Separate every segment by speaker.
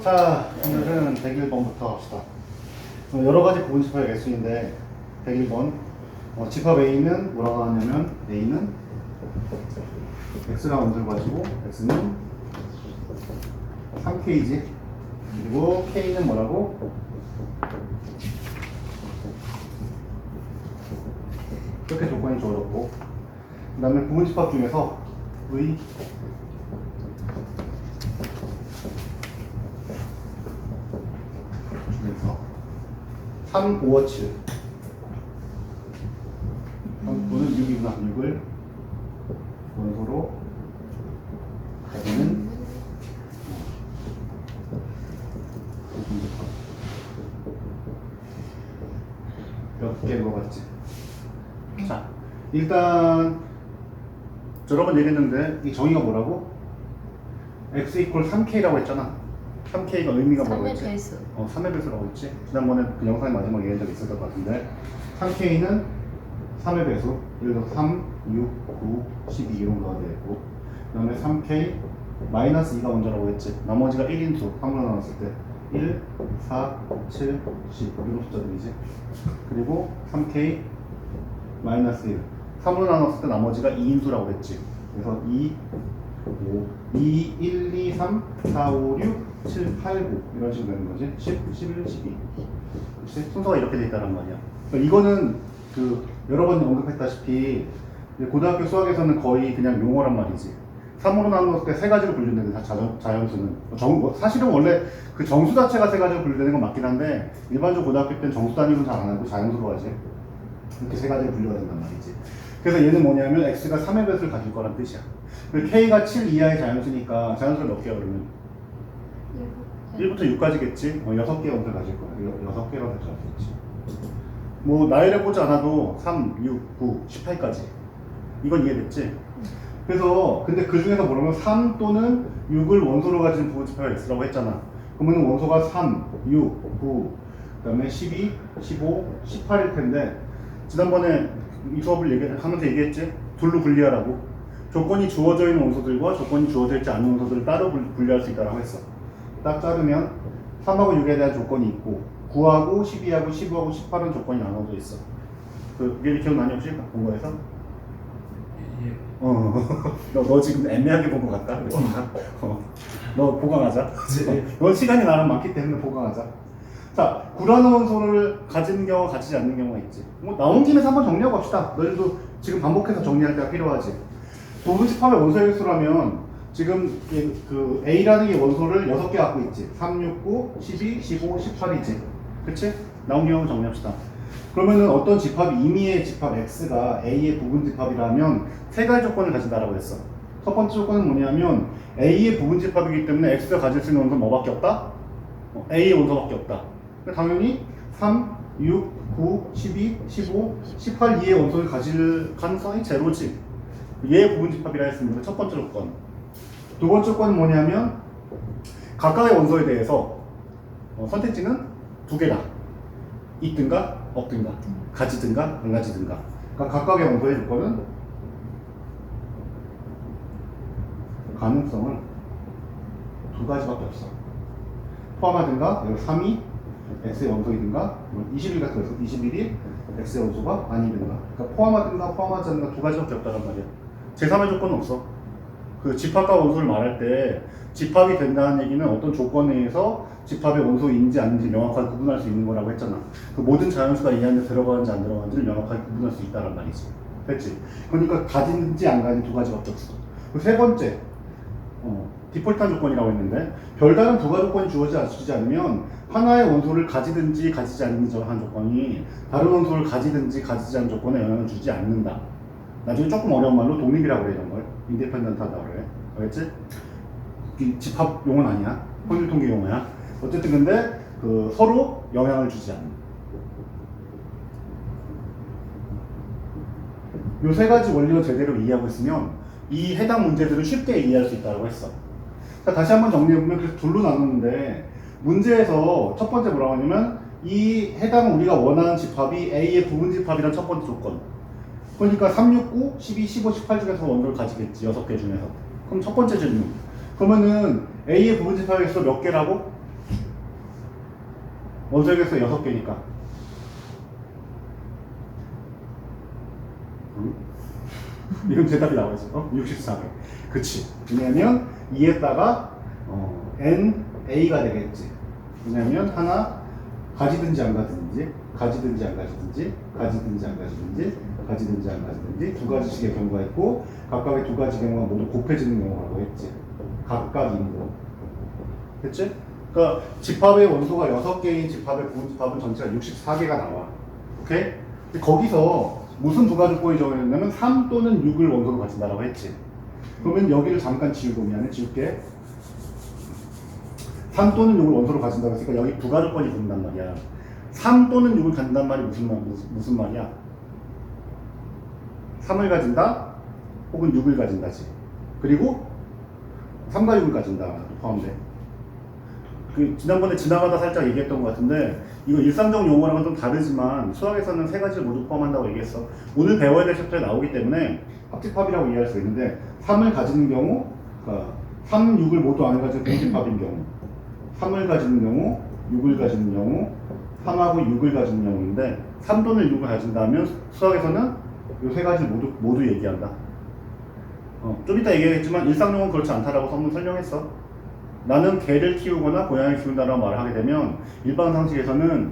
Speaker 1: 자, 오늘은 101번부터 합시다. 여러 가지 부분 집합의 개수인데 101번 집합 A는 뭐라고 하냐면 A는 X가 원소를 가지고 X는 3K지. 그리고 K는 뭐라고? 그렇게 조건이 주어졌고, 그 다음에 부분 집합 중에서 V 중에서 3, 5와 7 또는 6이구나. 6을 원소로 가지는 부분 집합 몇 개 물어봤지? 자, 일단 여러 번 얘기했는데 이 정의가 뭐라고? x 이퀄 3k라고 했잖아. 3k가 의미가 뭐라고 했지?
Speaker 2: 3의 배수.
Speaker 1: 3의 배수라고 했지. 지난번에 그 영상의 마지막에 얘기한 적이 있었던 것 같은데 3k는 3의 배수. 예를 들어서 3, 6, 9, 12 이런 거가 되겠고, 그 다음에 3k 마이너스 2가 원자라고 했지. 나머지가 1인수 3으로 나눴을 때 1, 4, 7, 10 이런 숫자들이지. 그리고 3k 마이너스 1 3으로 나눴을 때 나머지가 2인수라고 했지. 그래서 2, 5, 2, 1, 2, 3, 4, 5, 6, 7, 8, 9 이런 식으로 되는 거지. 10, 11, 12 그치? 순서가 이렇게 돼 있다는 말이야. 그러니까 이거는 그 여러 번 언급했다시피 고등학교 수학에서는 거의 그냥 용어란 말이지. 3으로 나눴을 때 세 가지로 분류되는 자연수는 사실은 원래 그 정수 자체가 세 가지로 분류되는 건 맞긴 한데 일반적으로 고등학교 때는 정수 단위로는 잘 안 하고 자연수로 하지. 이렇게 세 가지로 분류가 된단 말이지. 그래서 얘는 뭐냐면 x가 3의 배수를 가질 거란 뜻이야. 그리고 k가 7 이하의 자연수니까 자연수가 몇 개야 그러면? 1부터 6까지겠지? 6개의 원소를 가질 거야. 6개로 가질 수 있지. 뭐 나이를 보지 않아도 3, 6, 9, 18까지. 이건 이해됐지? 그래서 근데 그 중에서 뭐냐면 3 또는 6을 원소로 가진 부분 집합이 x라고 했잖아. 그러면 원소가 3, 6, 9, 그 다음에 12, 15, 18일 텐데 지난번에 이 수업을 하면서 얘기했지? 둘로 분리하라고. 조건이 주어져 있는 원소들과 조건이 주어져 있지 않은 원소들을 따로 분리할 수 있다고 했어. 딱 자르면 3하고 6에 대한 조건이 있고 9하고 12하고 15하고 18은 조건이 나눠져 있어. 그게 기억나니 혹시? 본 거에서?
Speaker 3: 예.
Speaker 1: 너 지금 애매하게 본 것 같다? 너 보강하자. 너 시간이 나랑 많기 때문에 보강하자. 자, 구라는 원소를 가진 경우와 가지지 않는 경우가 있지. 뭐 나온 김에 한번 정리하고 갑시다. 너희도 지금 반복해서 정리할 때가 필요하지. 부분 집합의 원소의 개수라면 지금 그 A라는 게 원소를 6개 갖고 있지. 3, 6, 9, 12, 15, 18이지. 그치? 나온 경우 정리합시다. 그러면은 어떤 집합이 임의의 집합 X가 A의 부분 집합이라면 세 가지 조건을 가진다라고 했어. 첫 번째 조건은 뭐냐면 A의 부분 집합이기 때문에 X가 가질 수 있는 원소는 뭐밖에 없다? A의 원소밖에 없다. 당연히 3, 6, 9, 12, 15, 18 이의 원소를 가질 가능성이 제로지. 얘의 부분 집합이라 했습니다. 첫 번째 조건. 두 번째 조건은 뭐냐면 각각의 원소에 대해서 선택지는 두 개다. 있든가 없든가, 가지든가 안 가지든가. 그러니까 각각의 원소의 조건은 가능성은 두 가지밖에 없어. 포함하든가 3이 X의 원소이든가 20일 같은 거에서 21이 X의 원소가 아니든가. 그러니까 포함하든가 포함하지 않는가 두 가지밖에 없다는 말이야. 제3의 조건은 없어. 그 집합과 원소를 말할 때 집합이 된다는 얘기는 어떤 조건에 의해서 집합의 원소인지 아닌지 명확하게 구분할 수 있는 거라고 했잖아. 그 모든 자연수가 이 안에 들어가는지 안 들어가는지를 명확하게 구분할 수 있다는 말이지. 됐지? 그러니까 가진지 안 가진 두 가지밖에 없어. 그 세 번째 디폴트한 조건이라고 했는데 별다른 부가 조건이 주어지지 않으면 하나의 원소를 가지든지 가지지 않는지 한 조건이 다른 원소를 가지든지 가지지 않는 조건에 영향을 주지 않는다. 나중에 조금 어려운 말로 독립이라고 그래. 이런 걸 인디펜던트하다고 그래. 알겠지? 집합 용어는 아니야. 확률 통계 용어야. 어쨌든 근데 그 서로 영향을 주지 않는 요 세 가지 원리を제대로 이해하고 있으면 이 해당 문제들을 쉽게 이해할 수 있다고 했어. 자, 다시 한번 정리해보면 그래서 둘로 나누는데 문제에서 첫 번째 뭐라고 하냐면 이 해당 우리가 원하는 집합이 A의 부분 집합이란 첫 번째 조건. 그러니까 3, 6, 9, 12, 15, 18 중에서 원소를 가지겠지. 6개 중에서. 그럼 첫 번째 질문. 그러면은 A의 부분 집합의 수 몇 개라고? 원소역에서 6개니까. 이건 대답이 나와있어. 64개. 그치. 왜냐면 2에다가 n, a가 되겠지. 왜냐면 하나 가지든지 안 가지든지, 가지든지 안 가지든지, 가지든지 안 가지든지, 가지든지 안 가지든지 두 가지씩의 경우가 있고 각각의 두 가지 경우가 모두 곱해지는 경우라고 했지. 각각이므로. 됐지? 그러니까 집합의 원소가 6개인 집합의 부분집합은 전체가 64개가 나와. 오케이? 근데 거기서 무슨 두 가지 조건이 정해졌냐면 3 또는 6을 원소로 가진다라고 했지. 그러면 여기를 잠깐 지우고 미안해 지울게. 3 또는 6을 원소로 가진다고 했으니까 여기 부가 조건이 붙는단 말이야. 3 또는 6을 가진단 말이 무슨 말이야? 3을 가진다 혹은 6을 가진다지. 그리고 3과 6을 가진다 포함돼. 그 지난번에 지나가다 살짝 얘기했던 것 같은데 이거 일상적 용어랑은 좀 다르지만 수학에서는 세 가지를 모두 포함한다고 얘기했어. 오늘 배워야 될 챕터에 나오기 때문에 합집합이라고 이해할 수 있는데 3을 가지는 경우, 그러니까 3, 6을 모두 안 가지는 공집합인 경우, 3을 가지는 경우, 6을 가지는 경우, 3하고 6을 가지는 경우인데 3 또는 6을 가진다면 수학에서는 이 세 가지를 모두 얘기한다. 좀 이따 얘기했지만 일상용어는 그렇지 않다라고 선문 설명했어. 나는 개를 키우거나 고양이를 키운다라고 말을 하게 되면 일반 상식에서는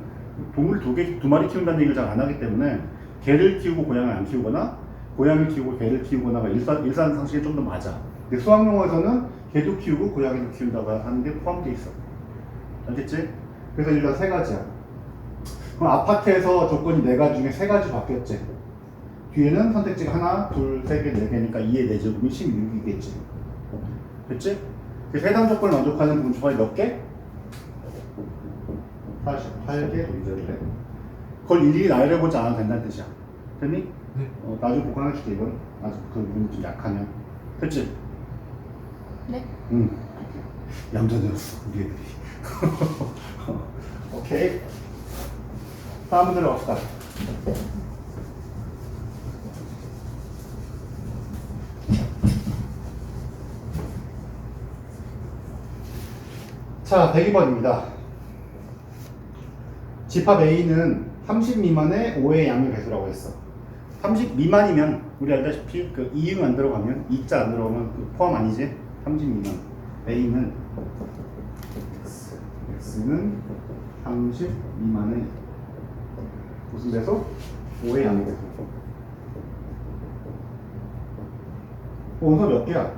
Speaker 1: 동물 두 마리 키운다는 얘기를 잘 안 하기 때문에 개를 키우고 고양이를 안 키우거나 고양이를 키우고 개를 키우거나가 일반 상식에 좀 더 맞아. 근데 수학 용어에서는 개도 키우고 고양이도 키운다고 하는 게 포함되어 있어. 알겠지? 그래서 일단 세 가지야. 그럼 아파트에서 조건이 4가지 중에 3가지 바뀌었지. 뒤에는 선택지가 하나, 둘, 세 개, 4개니까 2의 4제곱이 16이겠지. 됐지? 해당 조건을 만족하는 부분집합이 몇 개? 48개 존재를. 그걸 일일이 나열해보지 않아도 된다는 뜻이야. 됐니?
Speaker 3: 네.
Speaker 1: 나중에 보강해줄게 이건. 아직 그 부분이 좀 약하면. 됐지?
Speaker 2: 네.
Speaker 1: 응. 얌전해졌어 우리 애들이. 오케이. 다음 문제로 갑시다. 자, 102번입니다. 집합 A는 30 미만의 5의 양의 배수라고 했어. 30 미만이면 우리 알다시피 그 이응 안 들어가면 2자 안 들어가면 그 포함 아니지? 30 미만. A는 X는 30 미만의 무슨 배수? 5의 양의 배수. 원소 몇 개야?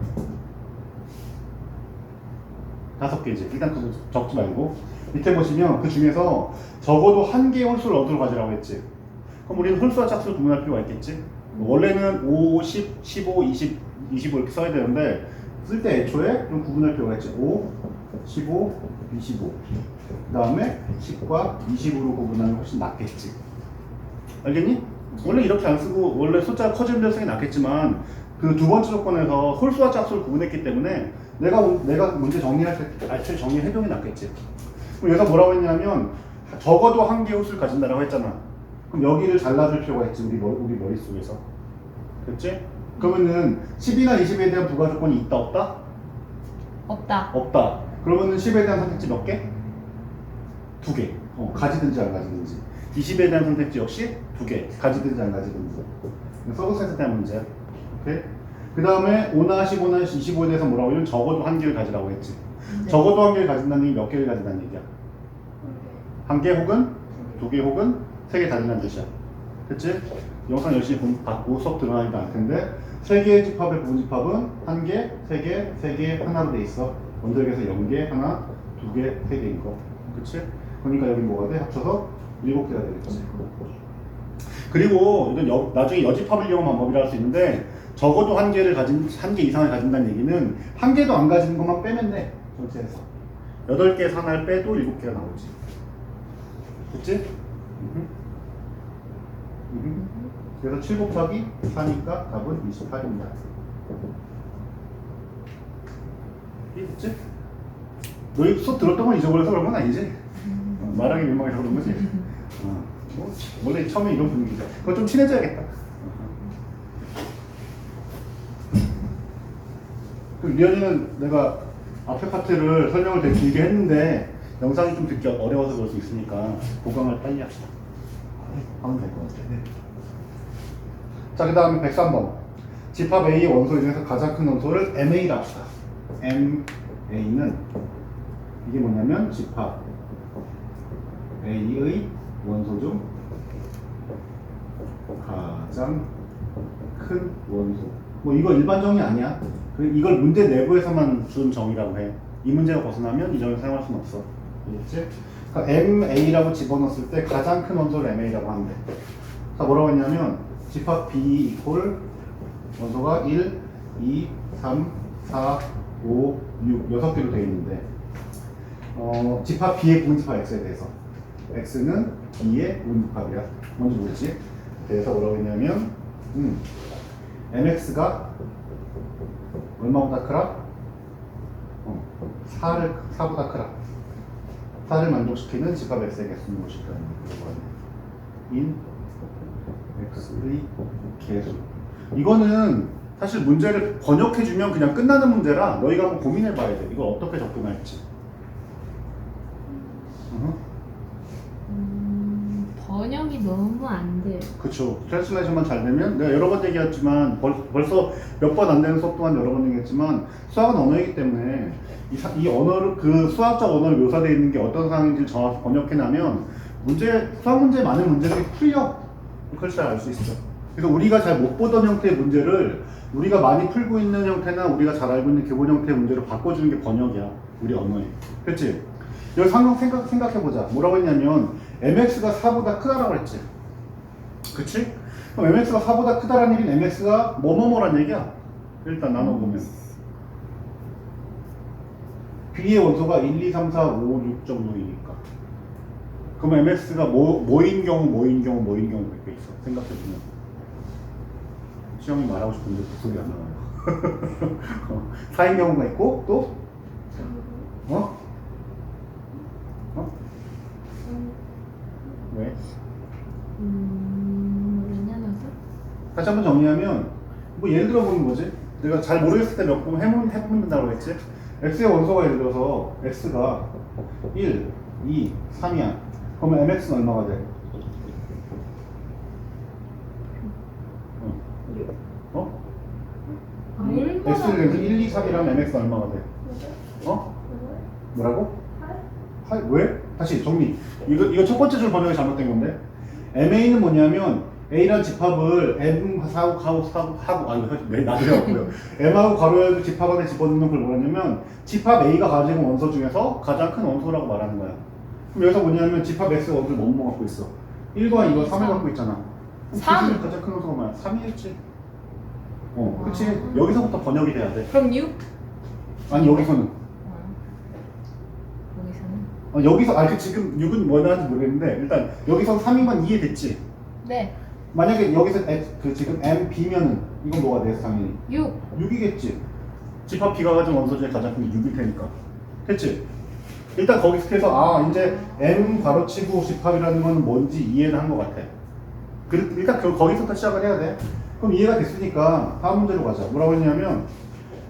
Speaker 1: 5개지. 일단 그거 적지 말고 밑에 보시면 그 중에서 적어도 한 개의 홀수를 어디로 가지라고 했지. 그럼 우리는 홀수와 짝수를 구분할 필요가 있겠지. 원래는 5, 10, 15, 20, 25 이렇게 써야 되는데 쓸 때 애초에 좀 구분할 필요가 있지. 5, 15, 25. 그 다음에 10과 20으로 구분하면 훨씬 낫겠지. 알겠니? 원래 이렇게 안 쓰고 원래 숫자가 커지는 데로 쓰는 게 낫겠지만 그 두 번째 조건에서 홀수와 짝수를 구분했기 때문에 내가 문제 정리할 때 애초에 정리해두는 게 낫겠지. 그럼 여기서 뭐라고 했냐면 적어도 한 개의 홀수를 가진다라고 했잖아. 그럼 여기를 잘라줄 필요가 있지 우리 머릿속에서. 그렇지? 그러면은 10이나 20에 대한 부가 조건이 있다 없다?
Speaker 2: 없다.
Speaker 1: 없다. 그러면은 10에 대한 선택지 몇 개? 2개. 가지든지 안 가지든지. 20에 대한 선택지 역시 2개. 가지든지 안 가지든지. 서브셋에 대한 문제야. 오케이? 그 다음에 5나 15나 25에 대해서 뭐라고 하면 적어도 한 개를 가지라고 했지.
Speaker 2: 네.
Speaker 1: 적어도 한 개를 가진다는 얘기 몇 개를 가진다는 얘기야? 한 개 혹은 2개 혹은 3개 가진다는 뜻이야. 됐지? 영상 열심히 받고 수업 들어가니까 알 텐데 3개의 집합의 부분집합은 1개, 3개, 3개, 하나로 돼 있어. 원적에서 0개, 하나, 2개, 3개인 거. 그치? 그러니까 여기 뭐가 돼? 합쳐서 7개가 되겠지. 그리고 이건 나중에 여집합을 이용한 방법이라 할 수 있는데 적어도 한 개 이상을 가진다는 얘기는 한 개도 안 가지는 것만 빼면 돼. 전체에서 8개 산을 빼도 7개가 나오지. 됐지? 그래서 7 곱하기 4니까 답은 28입니다. 이해됐지? 너희 수업 들었던 건 잊어버려서 그런 건 아니지? 말하기 민망해서 그런 거지? 뭐, 원래 처음에 이런 분위기죠. 그거 좀 친해져야겠다. 그 리언이는 내가 앞에 파트를 설명을 되게 길게 했는데 영상이 좀 듣기 어려워서 그럴 수 있으니까 보강을 빨리 합시다. 하면 될 것 같아. 자, 그 다음에 103번. 집합 A의 원소 중에서 가장 큰 원소를 MA라 합시다. MA는 이게 뭐냐면 집합 A의 원소 중 가장 큰 원소. 뭐 이거 일반 정의 아니야. 이걸 문제 내부에서만 준 정의라고 해. 이 문제가 벗어나면 이 정의를 사용할 수는 없어. 알겠지? 그러니까 MA라고 집어넣었을 때 가장 큰 원소를 MA라고 하면 돼. 자, 뭐라고 했냐면 집합 B 이퀄 원소가 1, 2, 3, 4, 5, 6 6개로 되어 있는데 집합 B의 부분집합 X에 대해서 X는 B의 부분집합이야. 뭔지 모르지? 그래서 뭐라고 했냐면 MX가 얼마보다 크라? 4보다 크라. 4를 만족시키는 집합 X의 개수는 무엇일까? 인 X의 개수. 이거는 사실 문제를 번역해주면 그냥 끝나는 문제라 너희가 한번 고민해봐야 돼. 이걸 어떻게 접근할지.
Speaker 2: 번역이 너무 안 돼.
Speaker 1: 그쵸. 트랜슬레이션만 잘 되면 내가 여러 번 얘기했지만 벌써 몇 번 안 되는 수업 동안 여러 번 얘기했지만 수학은 언어이기 때문에 이 언어를 그 수학적 언어를 묘사되어 있는 게 어떤 상황인지 정확히 번역해나면 수학 문제 많은 문제들이 풀려. 그걸 잘 알 수 있어. 그래서 우리가 잘 못 보던 형태의 문제를 우리가 많이 풀고 있는 형태나 우리가 잘 알고 있는 기본 형태의 문제로 바꿔주는 게 번역이야. 우리 언어에. 그렇지? 여기 상황 생각해보자. 뭐라고 했냐면 MX가 4보다 크다라고 했지. 그치? 그럼 MX가 4보다 크다라는 얘기는 MX가 뭐뭐뭐란 얘기야. 일단 나눠보면 B의 원소가 1, 2, 3, 4, 5, 6 정도이니까 그럼 MX가 뭐인 경우 몇 개 있어. 생각해보면 시영이 말하고 싶은데 목소리 안 나와요. 4인 경우가 있고 또 왜?
Speaker 2: 왜냐면
Speaker 1: 다시 한번 정리하면 뭐 예를 들어 보면 뭐지? 내가 잘 모르겠을 때 몇 번 해보면 된다고 했지? X의 원소가 예를 들어서 X가 1, 2, 3이야. 그러면 MX는 얼마가 돼? X를 내서 1, 2, 3이라면 MX는 얼마가 돼? 뭐라고? 8? 왜? 다시 정리. 이거 첫 번째 줄 번역이 잘못된 건데. MA는 뭐냐면 A란 집합을 왜 나중에고요. M하고 괄호열도 집합 안에 집어넣는 걸 뭐냐면 집합 A가 가지고 원소 중에서 가장 큰 원소라고 말하는 거야. 그럼 여기서 뭐냐면 집합 X 원소를 뭐뭐 갖고 있어? 1과 2과 3을 갖고 있잖아.
Speaker 2: 3.
Speaker 1: 가장 큰 원소가 뭐야? 3이겠지. 그치? 여기서부터 번역이 돼야 돼.
Speaker 2: 그럼 6?
Speaker 1: 아니 여기서는.
Speaker 2: 여기서는?
Speaker 1: 여기서 지금 6은 뭐나 하는지 모르겠는데 일단 여기서 3이면 이해됐지?
Speaker 2: 네.
Speaker 1: 만약에 여기서 지금 M, B면은 이건 뭐가 돼? 당연히
Speaker 2: 6.
Speaker 1: 6이겠지. 집합 B가 가진 원소 중에 가장 큰 게 6일 테니까. 됐지? 일단 거기서 해서 이제 M 괄호치고 집합이라는 건 뭔지 이해는 한 것 같아. 일단 거기서부터 시작을 해야 돼. 그럼 이해가 됐으니까 다음 문제로 가자. 뭐라고 했냐면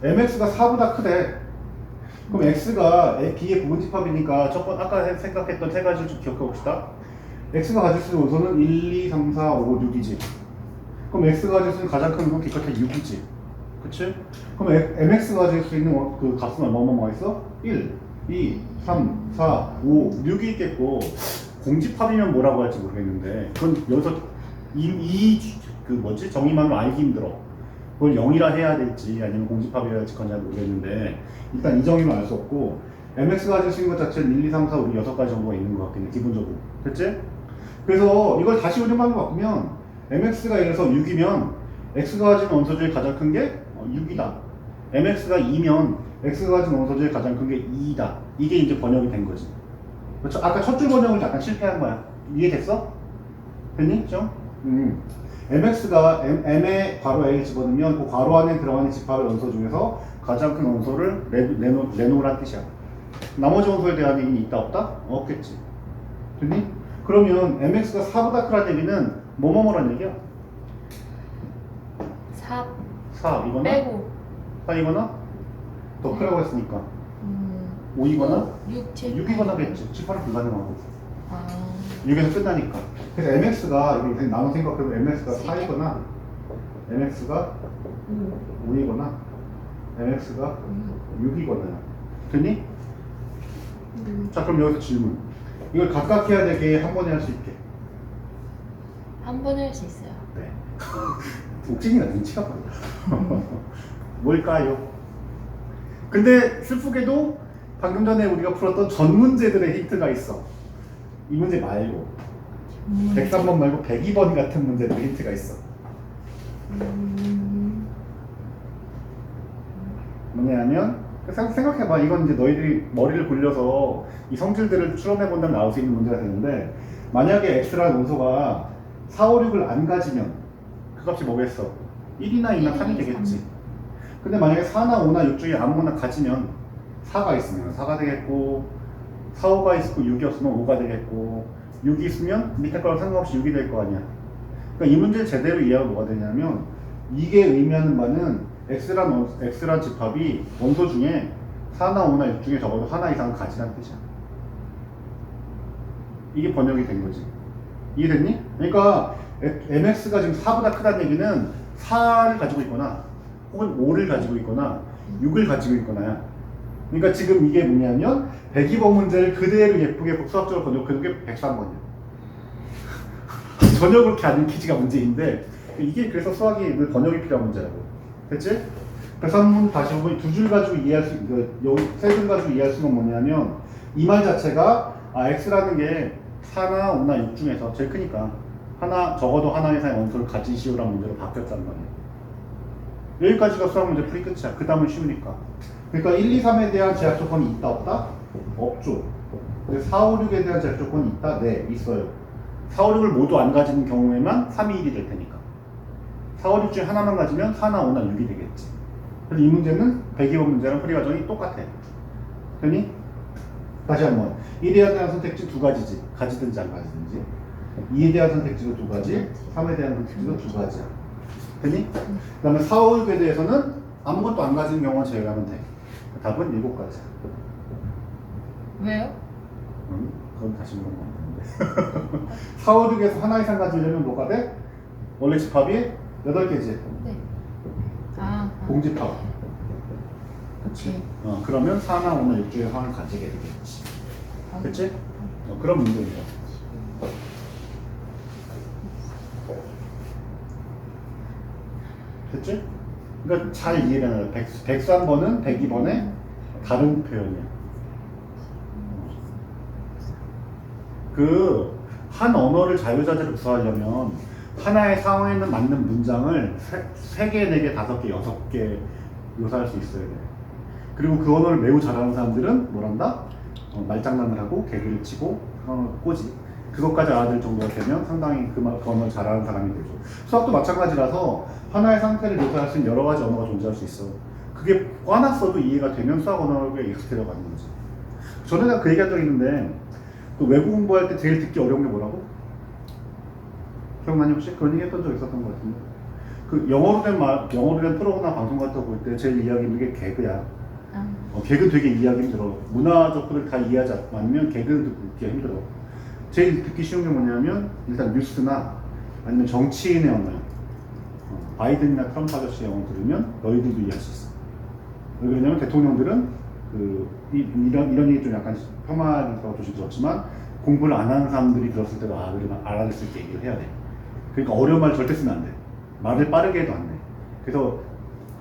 Speaker 1: MX가 4보다 크대. 그럼 X가 B의 부분집합이니까 아까 생각했던 세 가지를 좀 기억해 봅시다. X가 가질 수 있는 원소는 1, 2, 3, 4, 5, 6이지. 그럼 X가 가질 수 있는 가장 큰 건 기껏해 6이지. 그치? 그럼 MX가 가질 수 있는 그 값은 뭐가 있어? 1, 2, 3, 4, 5, 6이 있겠고 공집합이면 뭐라고 할지 모르겠는데 그건 여기서 정의만으로 알기 힘들어. 그걸 0이라 해야 될지 아니면 공집합이라 할지 그건 잘 모르겠는데 일단 이 정의는 알 수 없고 MX가 가질 수 있는 것 자체는 1, 2, 3, 4, 5, 6가지 정도가 있는 것 같긴 해. 기본적으로. 됐지? 그래서 이걸 다시 운영하는 거 바꾸면 MX가 예를 들어서 6이면 X가 가진 원소 중에 가장 큰 게 6이다. MX가 2면 X가 가진 원소 중에 가장 큰 게 2이다. 이게 이제 번역이 된 거지. 그렇죠? 아까 첫 줄 번역을 약간 실패한 거야. 이해됐어? 됐니? 좀? MX가 M의 괄호 A를 집어넣으면 그 괄호 안에 들어가는 집합의 원소 중에서 가장 큰 원소를 내놓으란 뜻이야. 나머지 원소에 대한 얘기는 있다 없다? 없겠지. 됐니? 그러면 MX가 4보다 크라는 얘기는 뭐뭐뭐란 얘기야?
Speaker 2: 4
Speaker 1: 4 이거나?
Speaker 2: 빼고
Speaker 1: 4 이거나? 더 크라고 했으니까 5이거나
Speaker 2: 6, 7,
Speaker 1: 6이거나겠지. 7, 8은 불가능하고.
Speaker 2: 아,
Speaker 1: 6에서 끝나니까. 그래서 MX가, 이걸 그냥 나눠 생각해보면 MX가 4이거나, MX가 5이거나, MX가 6이거나요. 됐니? 자, 그럼 여기서 질문. 이걸 각각 해야 되게 한 번에 할 수 있게.
Speaker 2: 한 번에 할 수 있어요.
Speaker 1: 네. 옥진이가 눈치가 빨라. 뭘까요? 근데 슬프게도 방금 전에 우리가 풀었던 전 문제들의 힌트가 있어. 이 문제 말고 103번 말고 102번 같은 문제들 힌트가 있어. 뭐냐면 생각해봐. 이건 이제 너희들이 머리를 굴려서 이 성질들을 추론해본다면 나올 수 있는 문제가 되는데, 만약에 x라는 원소가 4, 5, 6을 안 가지면 그 값이 뭐겠어? 1이나 2나 3이 되겠지. 근데 만약에 4나 5나 6 중에 아무거나 가지면 4가 있으면 4가 되겠고, 4, 5가 있고 6이 없으면 5가 되겠고, 6이 있으면 밑에 거랑 상관없이 6이 될 거 아니야. 그러니까 이 문제를 제대로 이해하면 뭐가 되냐면, 이게 의미하는 바는 X란 집합이 원소 중에 4나 5나 6 중에 적어도 하나 이상은 가지라는 뜻이야. 이게 번역이 된 거지. 이해됐니? 그러니까 MX가 지금 4보다 크다는 얘기는 4를 가지고 있거나 혹은 5를 가지고 있거나 6을 가지고 있거나야. 그러니까 지금 이게 뭐냐면 102번 문제를 그대로 예쁘게 수학적으로 번역해놓은 게 103번이야. 전혀 그렇게 안 읽히지가 문제인데, 이게 그래서 수학이 늘 번역이 필요한 문제라고. 됐지? 그래서 한번 다시 보면 두 줄 가지고 이해할 수, 여기 세 줄 가지고 이해할 수는 뭐냐면, 이 말 자체가 X라는 게 4나 5나 6 중에서 제일 크니까 적어도 하나 이상의 원소를 가지시오라는 문제로 바뀌었단 말이야. 여기까지가 수학 문제 풀이 끝이야. 그 다음은 쉬우니까. 그러니까 1, 2, 3에 대한 제약 조건이 있다 없다? 없죠. 4, 5, 6에 대한 제약 조건이 있다? 네, 있어요. 4, 5, 6을 모두 안 가지는 경우에만 3이 1이 될 테니까. 4, 5, 6 중에 하나만 가지면 4나 5나 6이 되겠지. 그래서 이 문제는 102번 문제랑 풀이 과정이 똑같아. 되니? 다시 한번. 1에 대한 선택지 두 가지지. 가지든지 안 가지든지. 2에 대한 선택지도 두 가지, 3에 대한 선택지도 두 가지야. 되니? 그 다음에 4, 5, 6에 대해서는 아무것도 안 가진 경우만 제외하면 돼. 답은 7가지야.
Speaker 2: 왜요?
Speaker 1: 그건 다시 물어보면 되는데. 4, 5, 6에서 하나 이상 가지려면 뭐가 돼? 원래 집합이 8개지.
Speaker 2: 네. 아,
Speaker 1: 공집합.
Speaker 2: 그치.
Speaker 1: 그러면 4나 5나 6 중에 하나를 가지게 되겠지. 그치? 그런 문제입니다. 됐지? 그러니까 잘 이해되나요? 103번은 102번의 다른 표현이야. 한 언어를 자유자재로 구사하려면 하나의 상황에 맞는 문장을 3개, 4개, 5개, 6개 묘사할 수 있어야 돼. 그리고 그 언어를 매우 잘하는 사람들은 뭐란다? 말장난을 하고 개그를 치고 꼬지. 그것까지 알아들 정도가 되면 상당히 그 언어를 잘하는 사람이 되죠. 수학도 마찬가지라서 하나의 상태를 묘사할 수 있는 여러 가지 언어가 존재할 수 있어. 그게 꽈놨어도 이해가 되면 수학 언어에 익숙해져 가는 거지. 전에 내가 그 얘기한 적 있는데, 또 외국 공부할 때 제일 듣기 어려운 게 뭐라고? 기억나니 혹시? 그런 얘기 했던 적 있었던 것 같은데. 그 영어로 된 프로나 방송 같은 거 볼 때 제일 이해하기 힘든 게 개그야. 개그 되게 이해하기 힘들어. 문화적 거를 다 이해하지 않으면 개그를 듣기 힘들어. 제일 듣기 쉬운 게 뭐냐면 일단 뉴스나 아니면 정치인의 언어. 바이든이나 트럼프 아저씨 영어 들으면 너희들도 이해할 수 있어. 왜 그러냐면 대통령들은 이런 얘기 좀 약간 폄하라고 조심스럽지만 공부를 안 하는 사람들이 들었을 때도 그러면 알아들 수 있게 얘기를 해야 돼. 그러니까 어려운 말 절대 쓰면 안 돼. 말을 빠르게 해도 안 돼. 그래서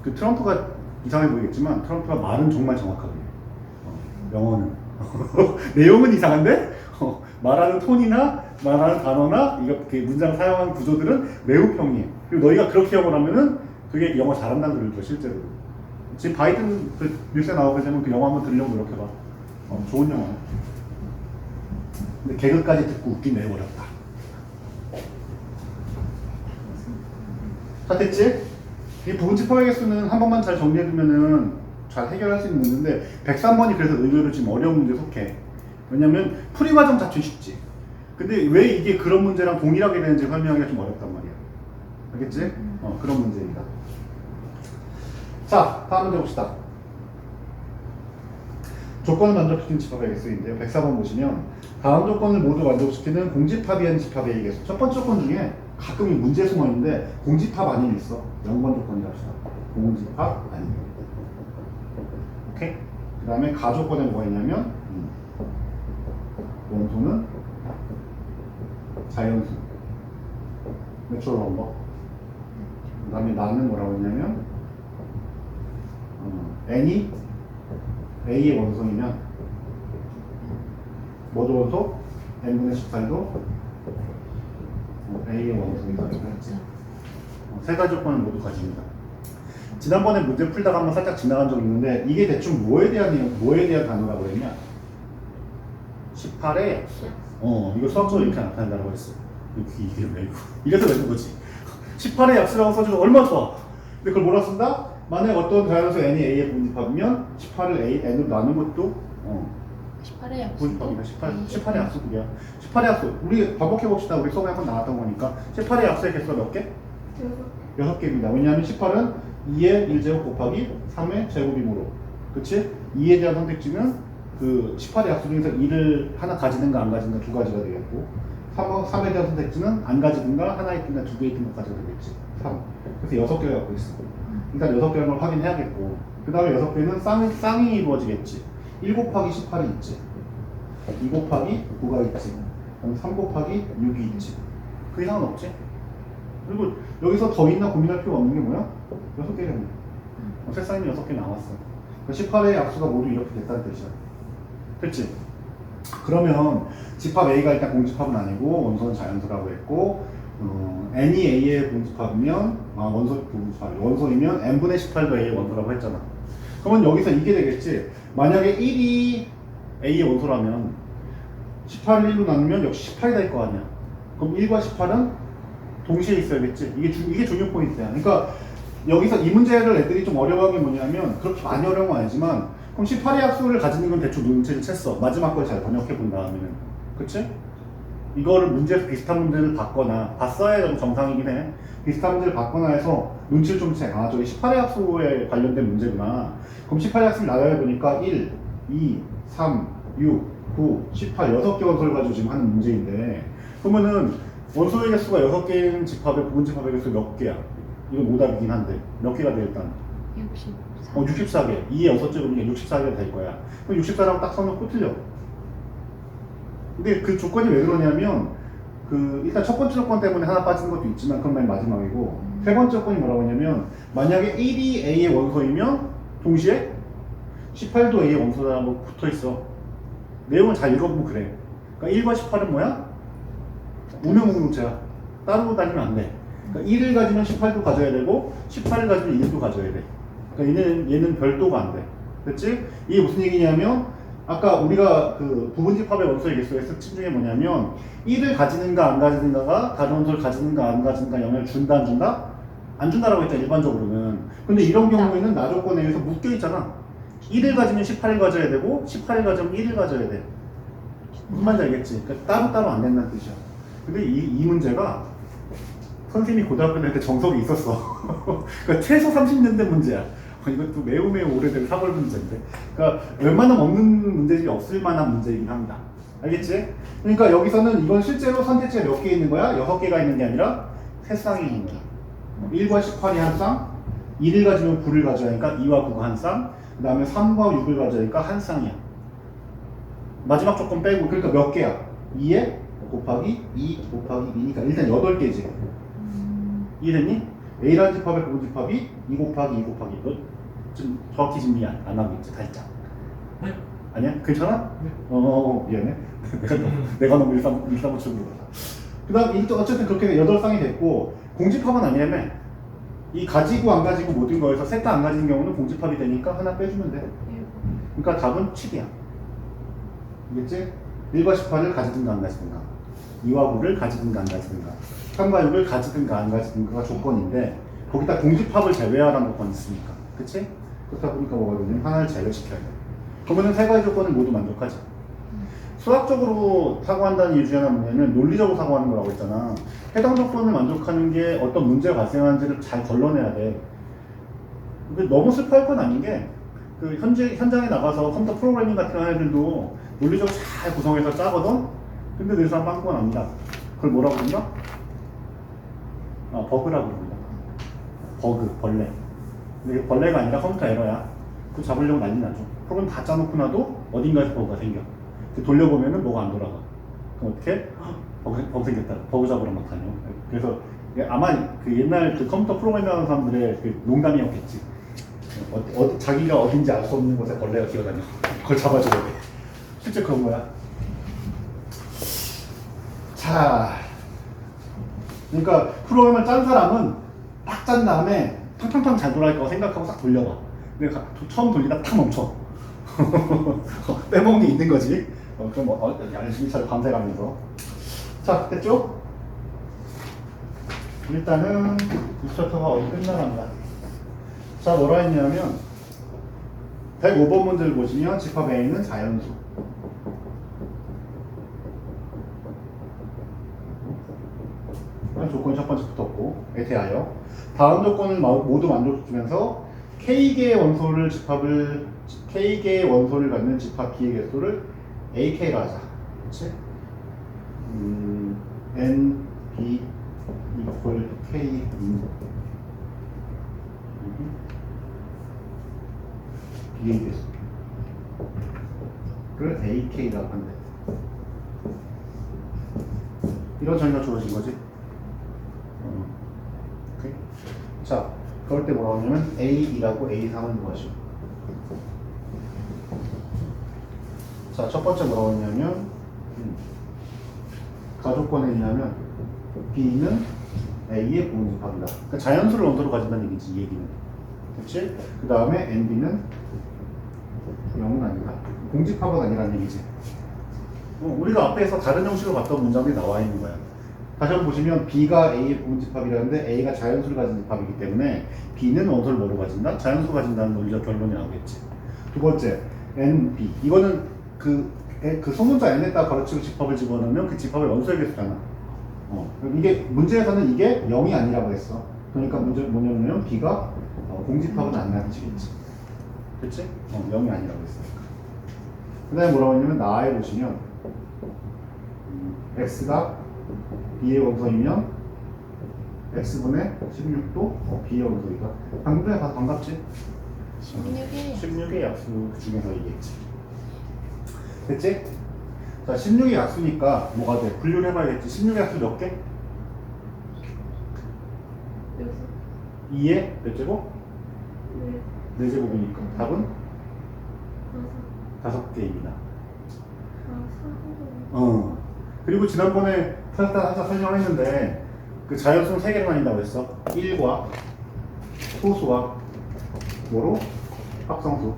Speaker 1: 그 트럼프가 이상해 보이겠지만 트럼프가 말은 정말 정확하게 해. 영어는 내용은 이상한데 말하는 톤이나 말하는 단어나 그 문장 사용하는 구조들은 매우 평이해. 그리고 너희가 그렇게 영어를 하면은 그게 영어 잘한다는 소리를 들어 실제로. 지금 바이든 그 뉴스에 나오게 되면 그 영어 한번 들으려고 노력해봐. 좋은 영어야. 근데 개그까지 듣고 웃기 매우 어렵다. 다 됐지? 이 부분집 회계수는 한 번만 잘 정리해두면은 잘 해결할 수 있는 문제인데 103번이 그래서 의외로 지금 어려운 문제에 속해. 왜냐면 풀이 과정 자체는 쉽지. 근데 왜 이게 그런 문제랑 동일하게 되는지 설명하기가 좀 어렵단 말이야. 알겠지? 그런 문제입니다. 자, 다음 문제 봅시다. 조건을 만족시키는 집합의 개수인데요. 104번 보시면 다음 조건을 모두 만족시키는 공집합이 아닌 집합의 A 개수. 첫 번째 조건 중에 가끔 이 문제에 숨어 있는데 공집합 아니면 있어. 0번 조건이라 합시다. 공집합 아니면. 오케이? 그 다음에 가조건에 뭐가 있냐면 원소는 자연수. 내추럴 넘버. 그 다음에 나는 뭐라고 했냐면 n이 A의 원소이면 모두 원소 n분의 18도 A의 원소이다 이렇게 했지. 세 가지 조건을 모두 가집니다. 지난번에 문제 풀다가 한번 살짝 지나간 적이 있는데 이게 대충 뭐에 대한 단어라고 했냐? 18에 이거 수학적으로 이렇게 나타낸다고 했어. 이게 왜 이거? 이래서 왜 거지? 18의 약수라고 써주면 얼마나 좋아. 근데 그걸 뭐라 쓴다? 만약 어떤 자연수 n이 A의 분집합이면 18을 n으로 나눈 것도
Speaker 2: 18의 약수.
Speaker 1: 분집합이다. 18의 약수들이야. 18의 약수. 우리 반복해봅시다. 우리 수업에 한번 나왔던 거니까. 18의 약수의 개수가 몇 개? 6개입니다. 왜냐하면 18은 2의 1제곱 곱하기 3의 제곱이므로. 그치? 2에 대한 선택지는 그 18의 약수 중에서 2를 하나 가지든가 안 가지든가 두 가지가 되겠고 3에 대한 선택지는 안 가지든가 하나 있든가 두 개 있든가 가지가 되겠지. 3. 그래서 6개를 갖고 있어. 일단 6개라는 걸 확인해야겠고 그 다음에 6개는 쌍이 이루어지겠지. 1 곱하기 18이 있지. 2 곱하기 9가 있지. 그럼 3 곱하기 6이 있지. 그 이상은 없지. 그리고 여기서 더 있나 고민할 필요 없는 게 뭐야? 6개겠네. 세쌍이 6개 나왔어. 18의 약수가 모두 이렇게 됐다는 뜻이야. 됐지? 그러면 집합 A가 일단 공집합은 아니고 원소는 자연수라고 했고 n이 A의 공집합이면 원소이면 n분의 18도 A의 원소라고 했잖아. 그러면 여기서 이게 되겠지. 만약에 1이 A의 원소라면 18을 1로 나누면 역시 18이 될 거 아니야. 그럼 1과 18은 동시에 있어야겠지. 이게 중요 포인트야. 그러니까 여기서 이 문제를 애들이 좀 어려워하는 게 뭐냐면 그렇게 많이 어려운 건 아니지만 그럼 18의 약수를 가지는 건 대충 눈치를 챘어. 마지막 걸 잘 번역해 본 다음에는. 그치? 이거를 문제에서 비슷한 문제를 받거나 봤어야 좀 정상이긴 해. 비슷한 문제를 받거나 해서 눈치를 좀 채. 아 저기 18의 약수에 관련된 문제구나. 그럼 18의 약수를 나열해 보니까 1, 2, 3, 6, 9, 18 6개 원소를 가지고 지금 하는 문제인데 그러면은 원소의 개수가 6개인 집합의 부분집합의 개수 몇 개야? 이건 오답이긴 한데 몇 개가 돼 일단?
Speaker 2: 64.
Speaker 1: 64개. 2에 6제곱이니까 64개가 될 거야. 그럼 64라고 딱 써놓고 틀려. 근데 그 조건이 왜 그러냐면 일단 첫 번째 조건 때문에 하나 빠진 것도 있지만 그건 맨 마지막이고 세 번째 조건이 뭐라고 하냐면 만약에 1이 A의 원소이면 동시에 18도 A의 원소라고 붙어있어. 내용을 잘 읽어보면 그래. 그러니까 1과 18은 뭐야? 우명우명체야. 따로 다니면 안 돼. 그러니까 1을 가지면 18도 가져야 되고 18을 가지면 1도 가져야 돼. 그러니까 얘는 별도가 안 돼. 됐지? 이게 무슨 얘기냐면 아까 우리가 그 부분집합의 원소의 개수의 특징 중에 뭐냐면 1을 가지는가 안 가지는가가 다른 원소를 가지는가 안 가지는가 영향을 준다 안 준다? 안 준다라고 했잖아 일반적으로는. 근데 이런 경우에는 나 조건에 의해서 묶여 있잖아. 1을 가지면 18을 가져야 되고 18을 가지면 1을 가져야 돼. 무슨 말인지 알겠지? 그러니까 따로따로 안 된다는 뜻이야. 근데 이 문제가 선생님이 고등학교 다닐 때 정석이 있었어. 그러니까 최소 30년 된 문제야. 이것도 매우 오래된 사골 문제인데. 그러니까 웬만하면 없는 문제지 없을 만한 문제이긴 합니다. 알겠지? 그러니까 여기서는 이건 실제로 선택지가 몇 개 있는 거야? 6개가 있는 게 아니라 3쌍이 있는 거야. 1과 18이 한 쌍, 1을 가지면 9를 가져야 하니까 2와 9가 한 쌍, 그 다음에 3과 6을 가져야 하니까 한 쌍이야. 마지막 조건 빼고 그러니까 몇 개야? 2에 곱하기 2 곱하기 2니까 일단 8개지. 이해됐니? A라는 집합의 부분집합이 2 곱하기 2 곱하기 좀 정확히 준비 안 하고 있지 살짝.
Speaker 3: 네.
Speaker 1: 아니야? 괜찮아?
Speaker 3: 네.
Speaker 1: 미안해. 내가 너무 일사무출로 그 다음 어쨌든 그렇게 8쌍이 됐고 공집합은 아니라며. 이 가지고 안 가지고 모든 거에서 셋 다 안 가진 경우는 공집합이 되니까 하나 빼주면 돼. 그러니까 답은 7이야. 알겠지? 1과 18을 가지든가 안 가지든가 2와 9를 가지든가 안 가지든가 3과 6을 가지든가 안 가지든가가 조건인데 거기다 공집합을 제외하라는 조건이 있으니까. 그치? 그렇다 보니까 뭐가 되냐면 하나를 제외시켜야 돼. 그러면 세 가지 조건을 모두 만족하지. 수학적으로 사고한다는 이유 중에 하나 뭐냐면 논리적으로 사고하는 거라고 했잖아. 해당 조건을 만족하는 게 어떤 문제가 발생하는지를 잘 걸러내야 돼. 근데 너무 슬퍼할 건 아닌 게 그 현장에 나가서 컴퓨터 프로그래밍 같은 거 하는 애들도 논리적으로 잘 구성해서 짜거든? 근데 늘상 빵꾸가 납니다. 그걸 뭐라고 부른다? 버그라고 부른다. 버그, 벌레. 근데 이게 벌레가 아니라 컴퓨터 에러야. 그거 잡으려고 난리 나죠. 프로그램 다 짜놓고 나도 어딘가에서 버그가 생겨. 돌려보면은 뭐가 안 돌아가. 그럼 어떻게? 버그 생겼다. 버그 잡으러 막 다녀. 그래서 아마 그 옛날 그 컴퓨터 프로그래밍 하는 사람들의 그 농담이었겠지. 자기가 어딘지 알 수 없는 곳에 벌레가 기어다녀. 그걸 잡아줘야 돼. 실제 그런 거야. 자, 그러니까 프로그램을 짠 사람은 딱 짠 다음에 탕탕탕 잘 돌아갈 거라고 생각하고 싹 돌려봐. 근데 처음 돌리다 탁 멈춰. 빼먹는 게 있는 거지. 그럼 열심히 잘 밤새가면서. 자, 됐죠? 일단은 이 챕터가 어디 끝나갑니다. 자, 뭐라 했냐면 105번 문제를 보시면 집합 A는 자연수. 조건이 첫 번째 붙었고 대하여 다음 조건을 모두 만족시키면서 K개의 원소를 K개의 원소를 갖는 집합 B의 개수를 AK로 하자. 그렇지? N, B equal K B의 개수를 AK라고 한대. 이런 정의가 주어진 거지. 오케이. 자, 그럴 때 뭐라고 하냐면 A2라고 A3을 구하시오. 자, 첫 번째 뭐라고 하냐면 가조건에 의하면 B는 A의 부분집합이다. 그러니까 자연수를 원소로 가진다는 얘기지, 이 얘기는. 그렇지? 그 다음에 NB는 0은 아니다. 공집합은 아니라는 얘기지. 우리가 앞에서 다른 형식으로 봤던 문장이 나와 있는 거야. 다시 한번 보시면 B가 A의 부분집합이라는데 A가 자연수를 가진 집합이기 때문에 B는 원소를 뭐로 가진다? 자연수를 가진다는 논리적 결론이 나오겠지. 두 번째, NB. 이거는 그 소문자 N에다 가르치고 집합을 집어넣으면 그 집합의 원소의 개수잖아. 이게 문제에서는 이게 0이 아니라고 했어. 그러니까 문제 뭐냐면 B가 공집합은 아니라는 뜻이겠지. 그렇지? 0이 아니라고 했으니까. 그 다음에 뭐라고 했냐면 나에 보시면 X가 B의 원소이면 X분의 16도 B의 원소이다. 방금 전에 봐서 반갑지? 16의 약수 중에서 이겠지. 됐지? 자, 16의 약수니까 뭐가 돼? 분류를 해봐야겠지. 16의 약수 몇 개? 2의 몇 제곱? 4제곱이니까 답은? 5개입니다. 그리고 지난번에 살짝 설명을 했는데 그 자연수는 3개로 나뉜다고 했어. 1과 소수와 뭐로? 합성수.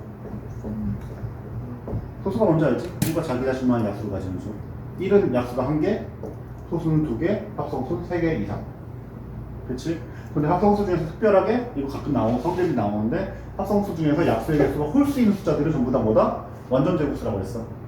Speaker 1: 소수가 뭔지 알지? 1과 자기 자신만의 약수를 가지는 수. 1은 약수가 1개, 소수는 2개, 합성수는 3개 이상. 그렇지? 근데 합성수 중에서 특별하게 이거 가끔 성질이 나오는데 합성수 중에서 약수의 개수가 홀수 있는 숫자들은 전부 다 뭐다? 완전 제곱수라고 했어.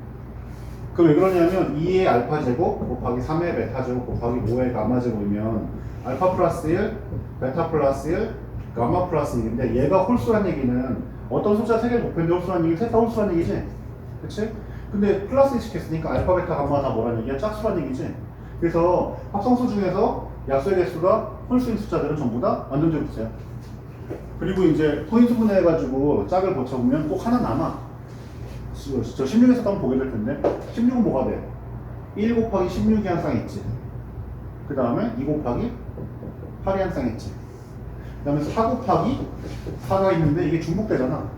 Speaker 1: 그 왜 그러냐면 2의 알파 제곱 곱하기 3의 베타 제곱 곱하기 5의 가마 제곱이면 알파 플러스 1, 베타 플러스 1, 가마 플러스 1인데 얘가 홀수란 얘기는 어떤 숫자 3개를 곱했는데 홀수란 얘기, 셋 다 홀수란 얘기지. 그치? 근데 플러스 1씩 했으니까 알파, 베타, 가마 다 뭐란 얘기야? 짝수란 얘기지. 그래서 합성수 중에서 약수의 개수가 홀수인 숫자들은 전부 다 완전 제곱수야. 그리고 이제 소인수분해해가지고 짝을 고쳐보면 꼭 하나 남아. 저 16에서 한번 보게 될 텐데 16은 뭐가 돼? 1 곱하기 16이 한 쌍 있지. 그 다음에 2 곱하기 8이 한 쌍 있지. 그 다음에 4 곱하기 4가 있는데 이게 중복되잖아.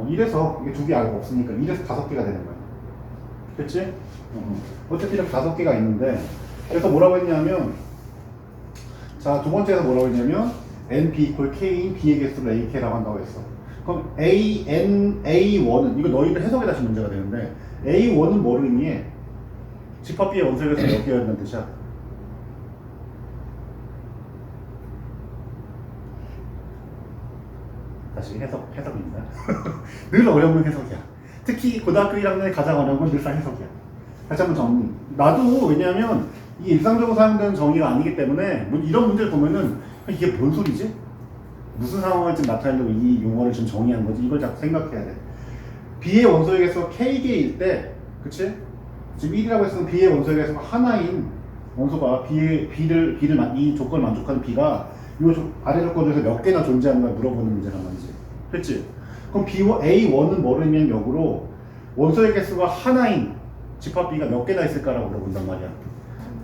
Speaker 1: 이래서 이게 2개 알고 없으니까 이래서 5개가 되는 거야. 그치? 어쨌든 이렇게 5개가 있는데 그래서 뭐라고 했냐면 자, 두 번째에서 뭐라고 했냐면 NB equal K인 B의 개수를 AK라고 한다고 했어. 그럼 A1은 이거 너희들 해석에 다시 문제가 되는데 A1은 뭐를 의미해? 집합 B의 원소의 개수가 몇 개여야 된다는 뜻이야? 다시 해석입니다. 늘 어려운 해석이야. 특히 고등학교 1학년에 가장 어려운 건 늘상 해석이야. 다시 한번 정리. 나도 왜냐하면 이게 일상적으로 사용되는 정의가 아니기 때문에 이런 문제를 보면은 이게 뭔 소리지? 무슨 상황을 좀 나타내려고 이 용어를 좀 정의한 거지. 이걸 자꾸 생각해야 돼. B의 원소에서 K개일 때, 그치? 지금 1이라고 했으면 B의 원소에서 하나인 원소가 이 조건을 만족하는 B가 이 아래 조건 중에서 몇 개나 존재하는가 물어보는 문제란 말이지. 그치? 그럼 A1은 모르면 역으로 원소의 개수가 하나인 집합 B가 몇 개나 있을까라고 물어본단 말이야.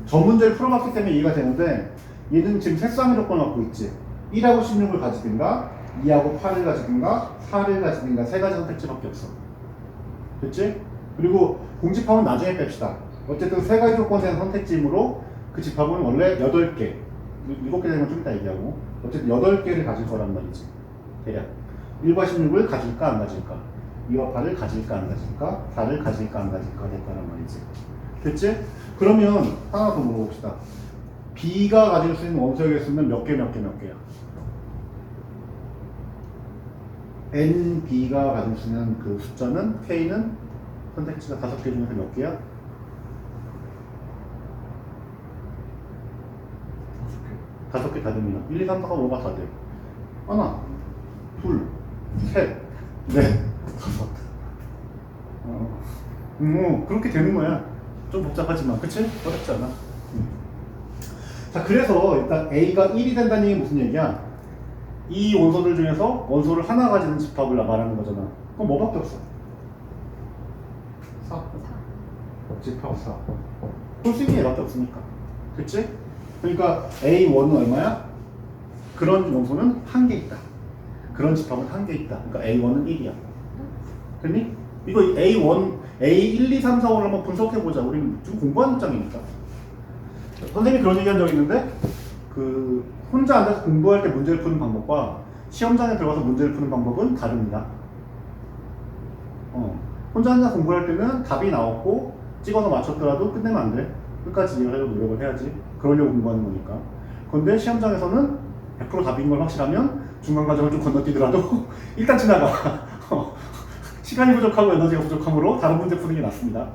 Speaker 1: 전 문제를 풀어봤기 때문에 이해가 되는데 얘는 지금 세 쌍의 조건을 갖고 있지. 1하고 16을 가지든가 2하고 8을 가지든가 4를 가지든가 세 가지 선택지밖에 없어. 됐지? 그리고 공집합은 나중에 뺍시다. 어쨌든 세 가지 조건에 대한 선택지이므로 그 집합은 원래 8개 7개 되면 좀 이따 얘기하고 어쨌든 8개를 가질 거란 말이지. 대략 1과 16을 가질까 안 가질까, 2와 8을 가질까 안 가질까, 4를 가질까 안 가질까 될 거란 말이지. 됐지? 그러면 하나 더 물어봅시다. B가 가질 수 있는 원소의 개수는 몇 개야? NB가 가질 수 있는 그 숫자는 K는 선택지가 5개 중에서 몇 개야? 5개 다 됩니다. 1, 2, 3, 4가 5가 다 돼. 하나, 둘, 셋, 넷, 다섯. 그렇게 되는 거야. 좀 복잡하지만, 그치? 어렵지 않아. 자, 그래서 일단 A가 1이 된다는 얘기는 무슨 얘기야? 이 원소들 중에서 원소를 하나 가지는 집합을 말하는 거잖아. 그럼 뭐밖에 없어? 4. 집합 4. 홀수있는 얘밖에 없으니까. 그치? 그러니까 A1은 얼마야? 그런 원소는 한 개 있다. 그런 집합은 한 개 있다. 그러니까 A1은 1이야. 됐니? 이거 A1, A1, 2, 3, 4, 5를 한번 분석해보자. 우리는 좀 공부하는 입장이니까. 선생님이 그런 얘기 한 적 있는데, 그 혼자 앉아서 공부할 때 문제를 푸는 방법과 시험장에 들어가서 문제를 푸는 방법은 다릅니다. 혼자 앉아서 공부할 때는 답이 나왔고 찍어서 맞췄더라도 끝내면 안 돼. 끝까지 이해하려고 노력을 해야지. 그러려고 공부하는 거니까. 그런데 시험장에서는 100% 답인 걸 확실하면 중간 과정을 좀 건너뛰더라도 일단 지나가. 시간이 부족하고 에너지가 부족하므로 다른 문제 푸는 게 낫습니다.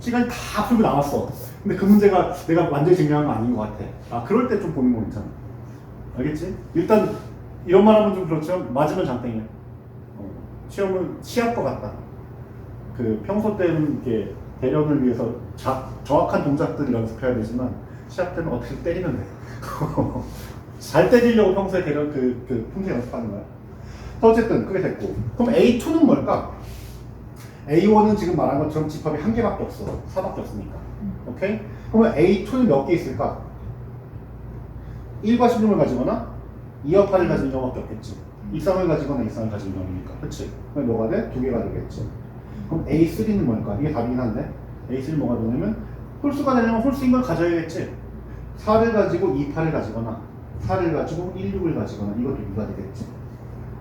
Speaker 1: 시간이 다 풀고 나왔어. 근데 그 문제가 내가 완전히 증명한 건 아닌 것 같아. 아, 그럴 때 좀 보는 거 괜찮아. 알겠지? 일단 이런 말 하면 좀 그렇지만 맞으면 장땡이야. 시험은 시합과 같다. 그 평소 때는 이렇게 대련을 위해서 정확한 동작들을 연습해야 되지만 시합 때는 어떻게 때리면 돼. 잘 때리려고 평소에 대련 평소에 연습하는 거야. 어쨌든 그게 됐고, 그럼 A2는 뭘까? A1은 지금 말한 것처럼 집합이 한 개밖에 없어. 4밖에 없으니까. 오케이? 그러면 A2는 몇 개 있을까? 1과 16을 가지거나 2와 8을 가진 경우밖에 없겠지. 2쌍을 가지거나 2쌍을 가진 경우니까. 그치? 그럼 뭐가 돼? 2개가 되겠지. 그럼 A3는 뭘까? 이게 답이긴 한데 A3는 뭐가 되냐면 홀수가 되려면 홀수인 걸 가져야겠지. 4를 가지고 2, 8을 가지거나 4를 가지고 1, 6을 가지거나 이것도 2가 되겠지.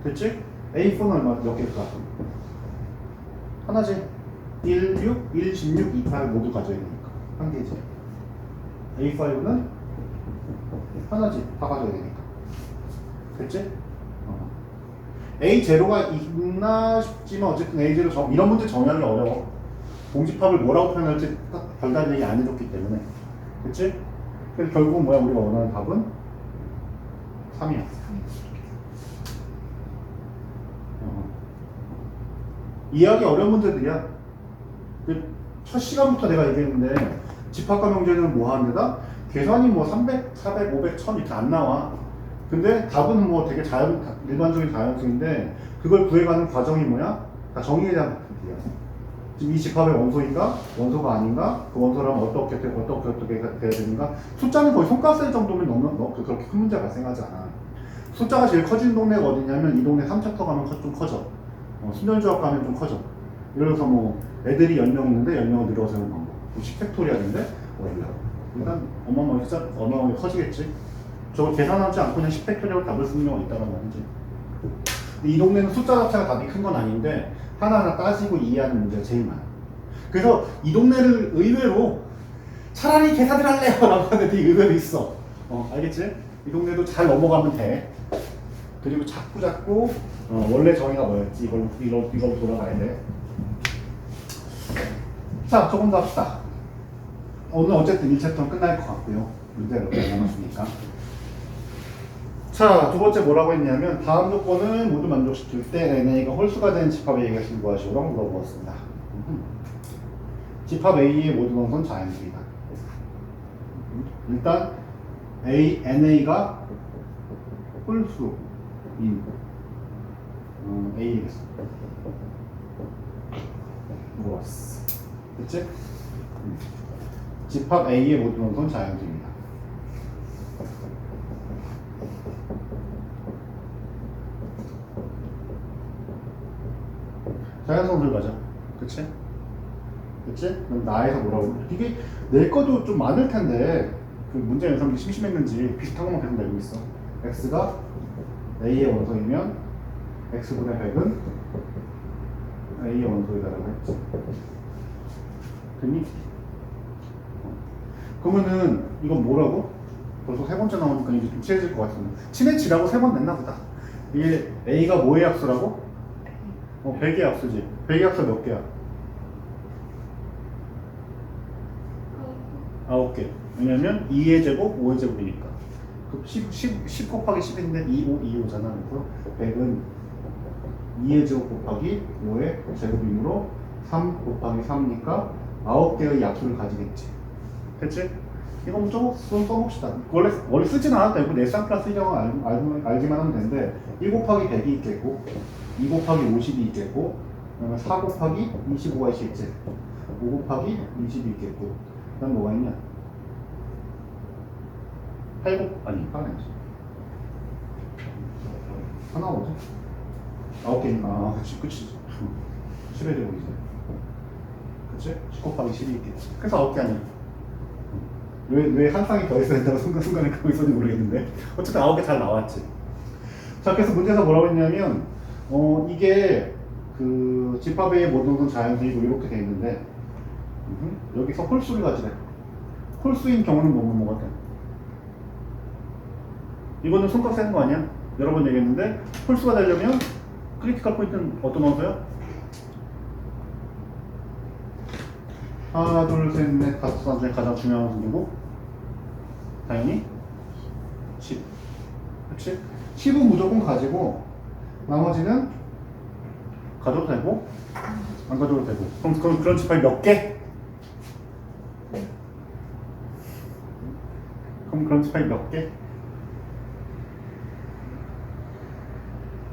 Speaker 1: 됐지? A4는 얼마 몇 개일까? 하나지. 1, 6, 1, 16, 2, 8을 모두 가져야 되니까 한 개지. A5는 하나지. 다 가져야 되니까. 됐지? A0가 있나 싶지만 어쨌든 A0 이런 문제 정의하기 어려워. 공집합을 뭐라고 표현할지 딱 별다른 얘기 안 해줬기 때문에. 그치? 그래서 결국은 뭐야? 우리가 원하는 답은 3이야. 이해하기 어려운 문제들이야. 첫 시간부터 내가 얘기했는데 집합과 명제는 뭐 하는 데다? 계산이 뭐 300, 400, 500, 1000 이렇게 안 나와. 근데 답은 뭐 되게 일반적인 자연수인데 그걸 구해가는 과정이 뭐야? 다 정의에 대한 부분이야. 지금 이 집합의 원소인가? 원소가 아닌가? 그 원소라면 어떻게 돼야 되는가? 숫자는 거의 손가락 정도면 그렇게 큰 문제가 발생하지 않아. 숫자가 제일 커지는 동네가 어디냐면 이 동네 3챕터 가면 좀 커져. 순열조합 가면 좀 커져. 예를 들어서 뭐 애들이 10명 있는데 10명을 늘어서 하는 방법. 10팩토리얼인데 일단 어마어마하게 커지겠지. 저걸 계산하지 않고 그냥 10팩토리얼 답을 쓰는 경우가 있다는 말이지. 이 동네는 숫자 자체가 답이 큰 건 아닌데 하나하나 따지고 이해하는 문제가 제일 많아. 그래서 이 동네를 의외로 차라리 계산을 할래요 라고 하는 애들이 의외로 있어. 알겠지? 이 동네도 잘 넘어가면 돼. 그리고 자꾸 원래 정의가 뭐였지? 이걸 돌아가야 돼. 자, 조금 더 합시다. 오늘 어쨌든 1챕터는 끝날 것 같고요. 문제가 몇 개 남았으니까. 자, 두 번째 뭐라고 했냐면 다음 조건을 모두 만족시킬 때 NA가 홀수가 되는 집합 A가 구하시오라고 물어보았습니다. 집합 A의 모든 원소는 자연수이다. 일단 NA가 홀수인 A겠어. 물어봤어. 그치? 집합 A의 모든 원소는 자연수입니다. 자연성들 가자. 그치? 그치? 그럼 나에서 뭐라고? 이게 낼 것도 좀 많을 텐데 그 문제 연산이 심심했는지 비슷한 것만 계속 내고 있어. x가 a의 원소이면 x분의 100은 a의 원소이다라고 했지. 됐니? 그러면은 이건 뭐라고? 벌써 세 번째 나오니까 이제 좀 친해질 것 같은데 친해지라고 세 번 냈나 보다. 이게 a가 뭐의 합수라고? 100의 합수지. 100의 합수 몇 개야? 9개. 왜냐면 2의 제곱, 5의 제곱이니까. 그 10 곱하기 10인데 2, 5, 2, 5잖아. 그래서 100은 2의 제곱 곱하기 5의 제곱이므로 3 곱하기 3이니까 9개의 약수를 가지겠지. 됐지? 이거 좀 써봅시다. 원래 쓰진 않아도 되고 내쌍 플러스 1을 알기만 하면 되는데 1 곱하기 100이 있겠고 2 곱하기 50이 있겠고 그다음에 4 곱하기 25가 있겠지. 5 곱하기 20이 있겠고 그 다음 뭐가 있냐? 8 아니 8은 아니지. 하나 뭐지? 9개니까 아 그치 10의 제곱이지. 그치? 10 곱하기 10이 있겠지. 그래서 9개 아니야. 왜 한 쌍이 더 있어야 된다고 순간순간에 그러고 있었는지 모르겠는데 어쨌든 9개 잘 나왔지. 자, 그래서 문제에서 뭐라고 했냐면 이게 그 집합의 모든 건 자연수이고 이렇게 돼 있는데 여기서 홀수를 가지래. 홀수인 경우는 뭐가 돼? 이거는 손가락 세는 거 아니야? 여러 번 얘기했는데 홀수가 되려면 크리티컬 포인트는 어떤 원소야? 하나, 둘, 셋, 넷, 다섯 산 중에 가장 중요한 원소 누구? 당연히 10. 그치? 10은 무조건 가지고 나머지는 가져도 되고 안 가져도 되고. 그럼 그런 집합이 몇 개? 그럼 그런 집합이 몇 개?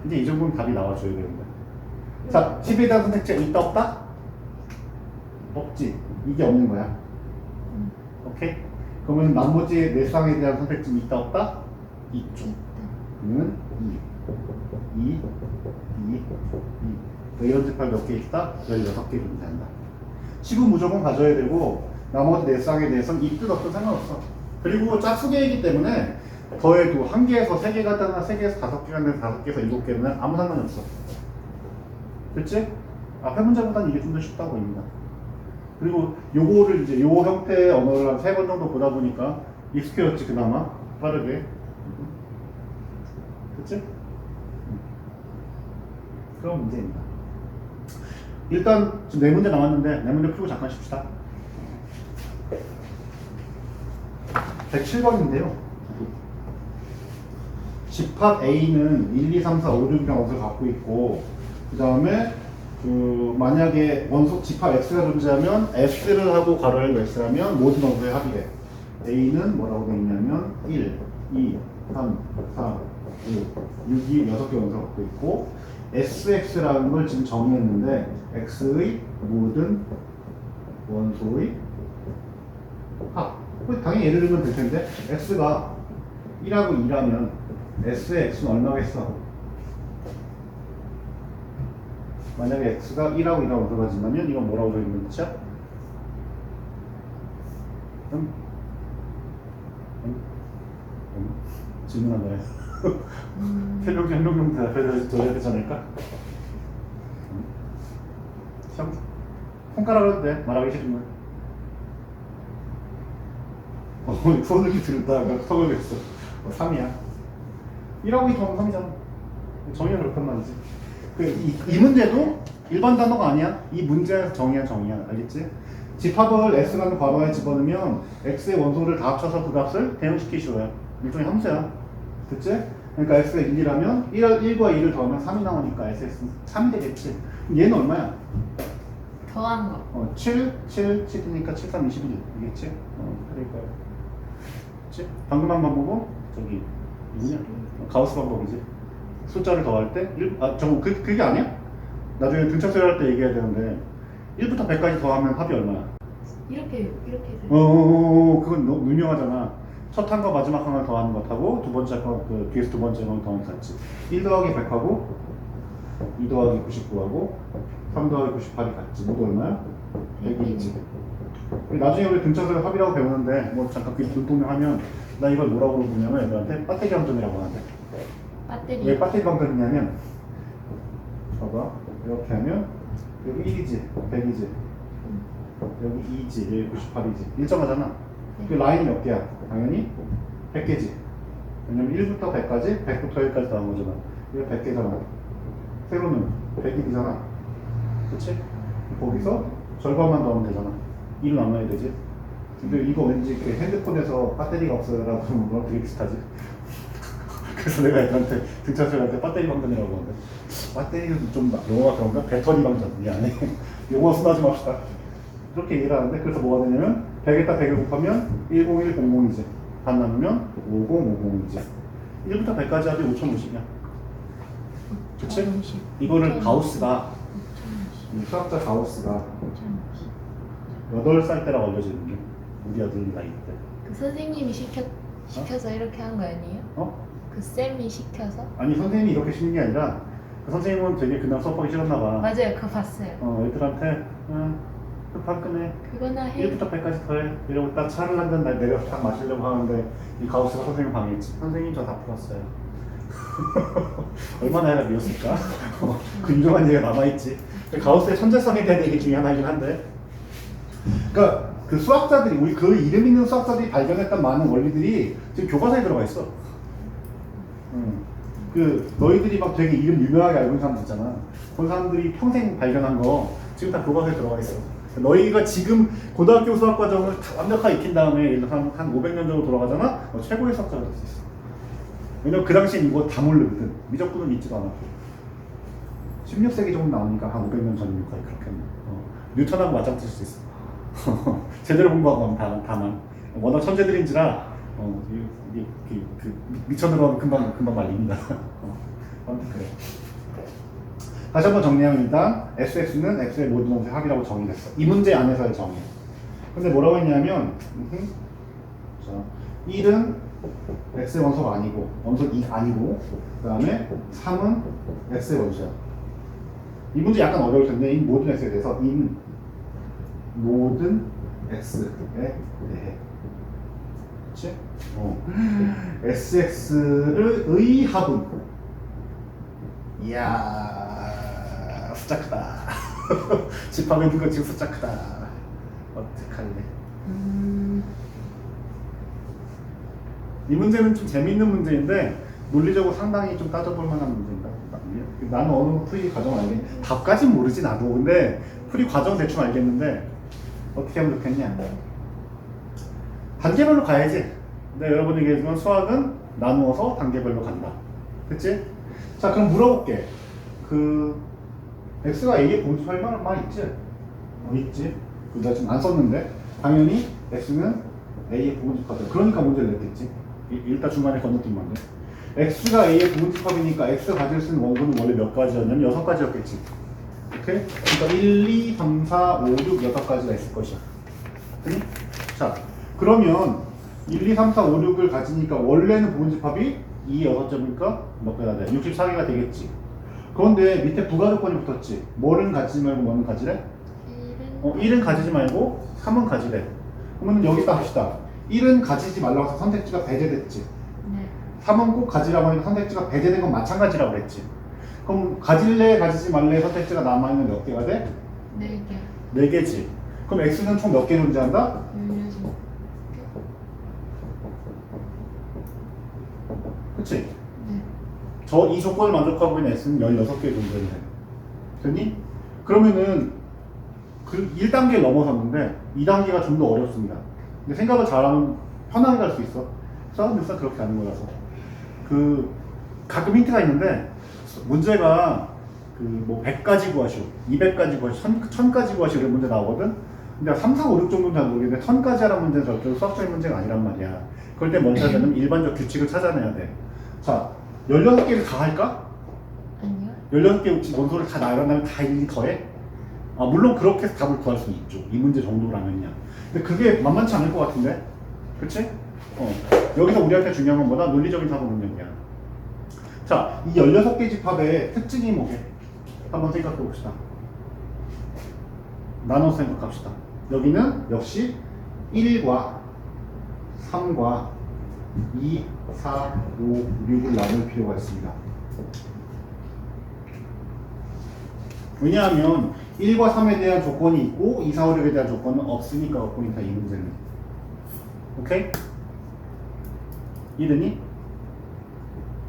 Speaker 1: 이제 이 정도는 답이 나와줘야 되는데. 자, 10에 대한 선택지가 있다 없다? 없지. 이게 없는 거야. 오케이? 그러면 나머지 네 쌍에 대한 선택지는 있다 없다? 있죠. 그러면 2, 2, 2. 이런 집합 몇 개 있다? 16개 존재한다. 10은 무조건 가져야 되고 나머지 네 쌍에 대해서는 있든 없든 상관없어. 그리고 짝수계이기 때문에 더해도 1개에서 3개가 되나 3개에서 5개가 되나 5개에서 7개는 아무 상관이 없어. 됐지? 앞에 문제보다는 이게 좀 더 쉽다고 봅니다. 그리고 요거를 이제 요 형태의 언어를 한 3번 정도 보다 보니까 익숙해졌지 그나마 빠르게. 됐지? 그런 문제입니다. 일단 지금 4문제 남았는데 4문제 풀고 잠깐 쉽시다. 107번인데요. 집합 A는 1, 2, 3, 4, 5, 6의 원소를 갖고 있고 그 다음에 만약에 원소 집합 X가 존재하면 S를 하고 괄호 열고 X라면 모든 원소의 합이래. A는 뭐라고 되어 있냐면 1, 2, 3, 4, 5, 6이 6개 원소를 갖고 있고 SX라는 걸 지금 정의했는데 X의 모든 원소의 합. 당연히 예를 들면 될 텐데 X가 1하고 2라면 S의 X는 얼마겠어? 만약에 X가 1하고 2라고 들어가지만요 이건 뭐라고 적어있는 뜻이야? 질문한 거야. 설명 대답해줘야 되지 않을까? 손가락으로 해도 돼. 말하기 싫으면. 손을 들다가 턱을 냈어. 3이야. 1하고 2 더하면 3이잖아. 정의가 그렇단 말이지. 이 문제도 일반 단어가 아니야. 이 문제에서 정의야. 알겠지? 집합을 S라는 괄호에 집어넣으면 X의 원소를 다 합쳐서 그 값을 대응시키시오야. 일종의 함수야. 됐지? 그러니까 x가 1이라면 1과 2를 더하면 3이 나오니까 sx는 3이 되겠지. 얘는 얼마야?
Speaker 2: 더한 거.
Speaker 1: 7, 7, 7이니까 7, 3, 21이겠지? 그러니까요. 그치? 방금 한 방법은 저기 누구냐? 가우스 방법이지. 숫자를 더할 때 1, 그게 아니야? 나중에 등차수열 할 때 얘기해야 되는데 1부터 100까지 더하면 합이 얼마야?
Speaker 2: 이렇게 돼.
Speaker 1: 그건 너무 유명하잖아. 첫 한과 마지막 한을 더하는 것하고 두 번째 거, 그 뒤에서 두 번째 건 더하는 같이 1 더하기 100하고 2 더하기 99하고 3 더하기 98이 같지. 모두 얼마야? 100이지. 나중에 우리 등차수열 합이라고 배우는데 뭐 잠깐 그 눈동명 하면 나 이걸 뭐라고 부르냐면 애들한테 배터리 방정이라고 하는데
Speaker 2: 배터리.
Speaker 1: 왜 배터리 방정이냐면 봐봐 이렇게 하면 여기 1이지 100이지 여기 2지 여기 98이지 일정하잖아. 그 라인이 몇 개야? 당연히 100개지. 왜냐면 1부터 100까지 100부터 1까지 더한 거잖아. 이거 100개잖아. 세로는 100일이잖아. 그치? 거기서 절반만 더하면 되잖아. 1을 나눠야 되지. 근데 이거 왠지 그 핸드폰에서 배터리가 없어요라고 하는 거랑 되게 비슷하지. 그래서 내가 애들한테 등차수열한테 배터리 방전이라고 하는데 배터리는 좀 용어가 그런가? 배터리 방전 미안해. 용어 순하지 맙시다. 그렇게 얘기를 하는데 그래서 뭐가 되냐면 100에다 100을 곱하면 10100이지. 반 나누면 5050이지. 1부터 100까지 합이 5050이야. 그치?
Speaker 2: 5050.
Speaker 1: 이거를 가우스가
Speaker 2: 5050.
Speaker 1: 수학자 가우스가
Speaker 2: 5050.
Speaker 1: 8살 때라고 알려지는 게 우리 아들 나이 때.
Speaker 2: 그 선생님이 시켜서 이렇게 한 거 아니에요? 그 쌤이 시켜서?
Speaker 1: 아니 선생님이 이렇게 시는 게 아니라 그 선생님은 되게 그날 수업하기 싫었나 봐.
Speaker 2: 맞아요, 그거 봤어요.
Speaker 1: 애들한테 화끈해.
Speaker 2: 그거나 해.
Speaker 1: 1부터 100까지 더해. 이러고 딱 차를 한 잔 내려서 딱 마시려고 하는데 이 가우스가 선생님 방해했지. 선생님 저 다 풀었어요. 얼마나 해가 미웠을까? 그 유명한 얘기가 남아있지. 가우스의 천재성에 대한 얘기 중에 하나이긴 한데 그러니까 그 수학자들이 우리 그 이름 있는 수학자들이 발견했던 많은 원리들이 지금 교과서에 들어가 있어. 그 너희들이 막 되게 이름 유명하게 알고 있는 사람들 있잖아. 그런 사람들이 평생 발견한 거 지금 다 교과서에 들어가 있어. 너희가 지금 고등학교 수학 과정을 다 완벽하게 익힌 다음에 예를 들어서 한 500년 정도 돌아가잖아? 최고의 수학자가 될 수 있어. 왜냐면 그 당시엔 이거 다 모르거든. 미적분은 있지도 않았고 16세기 정도 나오니까 한 500년 전이니까 그렇게 뉴턴하고 맞짱 뜰 수 있어. 제대로 공부하고 하면 다만 워낙 천재들인지라 미천으로 하면 금방 말립니다. 아무튼 그래. 다시 한번 정리하면 일단 SX는 X의 모든 원소의 합이라고 정의됐어. 이 문제 안에서의 정의. 근데 뭐라고 했냐면 자, 1은 X의 원소가 아니고 원소 2 아니고 그 다음에 3은 X의 원소야. 이 문제 약간 어려울 텐데 이 모든 X에 대해서 인 모든 X에 대해 그치? SX의 합은 이야 숫자 크다. 집합에 누가 지금 숫자 크다. 어떡할래? 이 문제는 좀 재밌는 문제인데 논리적으로 상당히 좀 따져볼 만한 문제인가? 나는 어느 정도 풀이 과정 알겠는데 답까진 모르지 나도. 근데 풀이 과정 대충 알겠는데 어떻게 하면 좋겠냐? 단계별로 가야지. 근데 여러분이 얘기했지만 수학은 나누어서 단계별로 간다. 그치? 자 그럼 물어볼게. 그 X가 A의 분수할 만한 말 있지? 있지. 나 지금 안 썼는데 당연히 X는 A의 부분집합이야. 그러니까 문제를 냈겠지. 일단 중간에 건너뛴 건데 X가 A의 부분집합이니까 X가 가질 수 있는 원소는 원래 몇 가지였냐면 6가지였겠지. 오케이? 그러니까 1, 2, 3, 4, 5, 6, 6가지가 있을 것이야. 그치? 자 그러면 1, 2, 3, 4, 5, 6을 가지니까 원래는 부분집합이 2, 6점이니까 몇 개가 돼? 64개가 되겠지. 그런데 밑에 부가조건이 붙었지. 뭐는 가지지 말고 뭐는 가지래? 1은 가지지 말고 3은 가지래. 그러면 여기다 합시다. 1은 가지지 말라고 해서 선택지가 배제됐지.
Speaker 2: 네.
Speaker 1: 3은 꼭 가지라고 하니까 선택지가 배제된 건 마찬가지라고 그랬지. 그럼 가질래 가지지 말래 선택지가 남아있는 몇 개가 돼?
Speaker 2: 4개.
Speaker 1: 4개지. 그럼 X는 총 몇 개 존재한다?
Speaker 2: 16개.
Speaker 1: 그치?
Speaker 2: 네.
Speaker 1: 이 조건을 만족하고 있는 X는 16개 존재해. 됐니? 그러면은 그 1단계를 넘어섰는데 2단계가 좀 더 어렵습니다. 근데 생각을 잘하면 편하게 갈 수 있어. 수학은 늘상 그렇게 하는 거라서. 그 가끔 힌트가 있는데 문제가 그 뭐 100가지 구하시오, 200가지 구하시오, 1000가지 구하시오 이런 문제 나오거든. 근데 3, 4, 5, 6 정도는 잘 모르겠는데 1000가지 하라는 문제는 절대로 수학적인 문제가 아니란 말이야. 그럴 때 먼저 하려면 일반적 규칙을 찾아내야 돼. 자, 16개를 다 할까?
Speaker 2: 아니요.
Speaker 1: 16개 원소를 다 나열한 다음에 다 일일이 더해? 아, 물론 그렇게 해서 답을 구할 수는 있죠. 이 문제 정도라면요. 근데 그게 만만치 않을 것 같은데? 그치? 여기서 우리한테 중요한 건 뭐다? 논리적인 사고 능력이야. 자, 이 16개 집합의 특징이 뭐게? 한번 생각해 봅시다. 나눠서 생각합시다. 여기는 역시 1과 3과 2, 4, 5, 6을 나눌 필요가 있습니다. 왜냐하면 1과 3에 대한 조건이 있고 2, 4, 5, 6에 대한 조건은 없으니까 포인트야, 이 문제는. 오케이? 이해되니?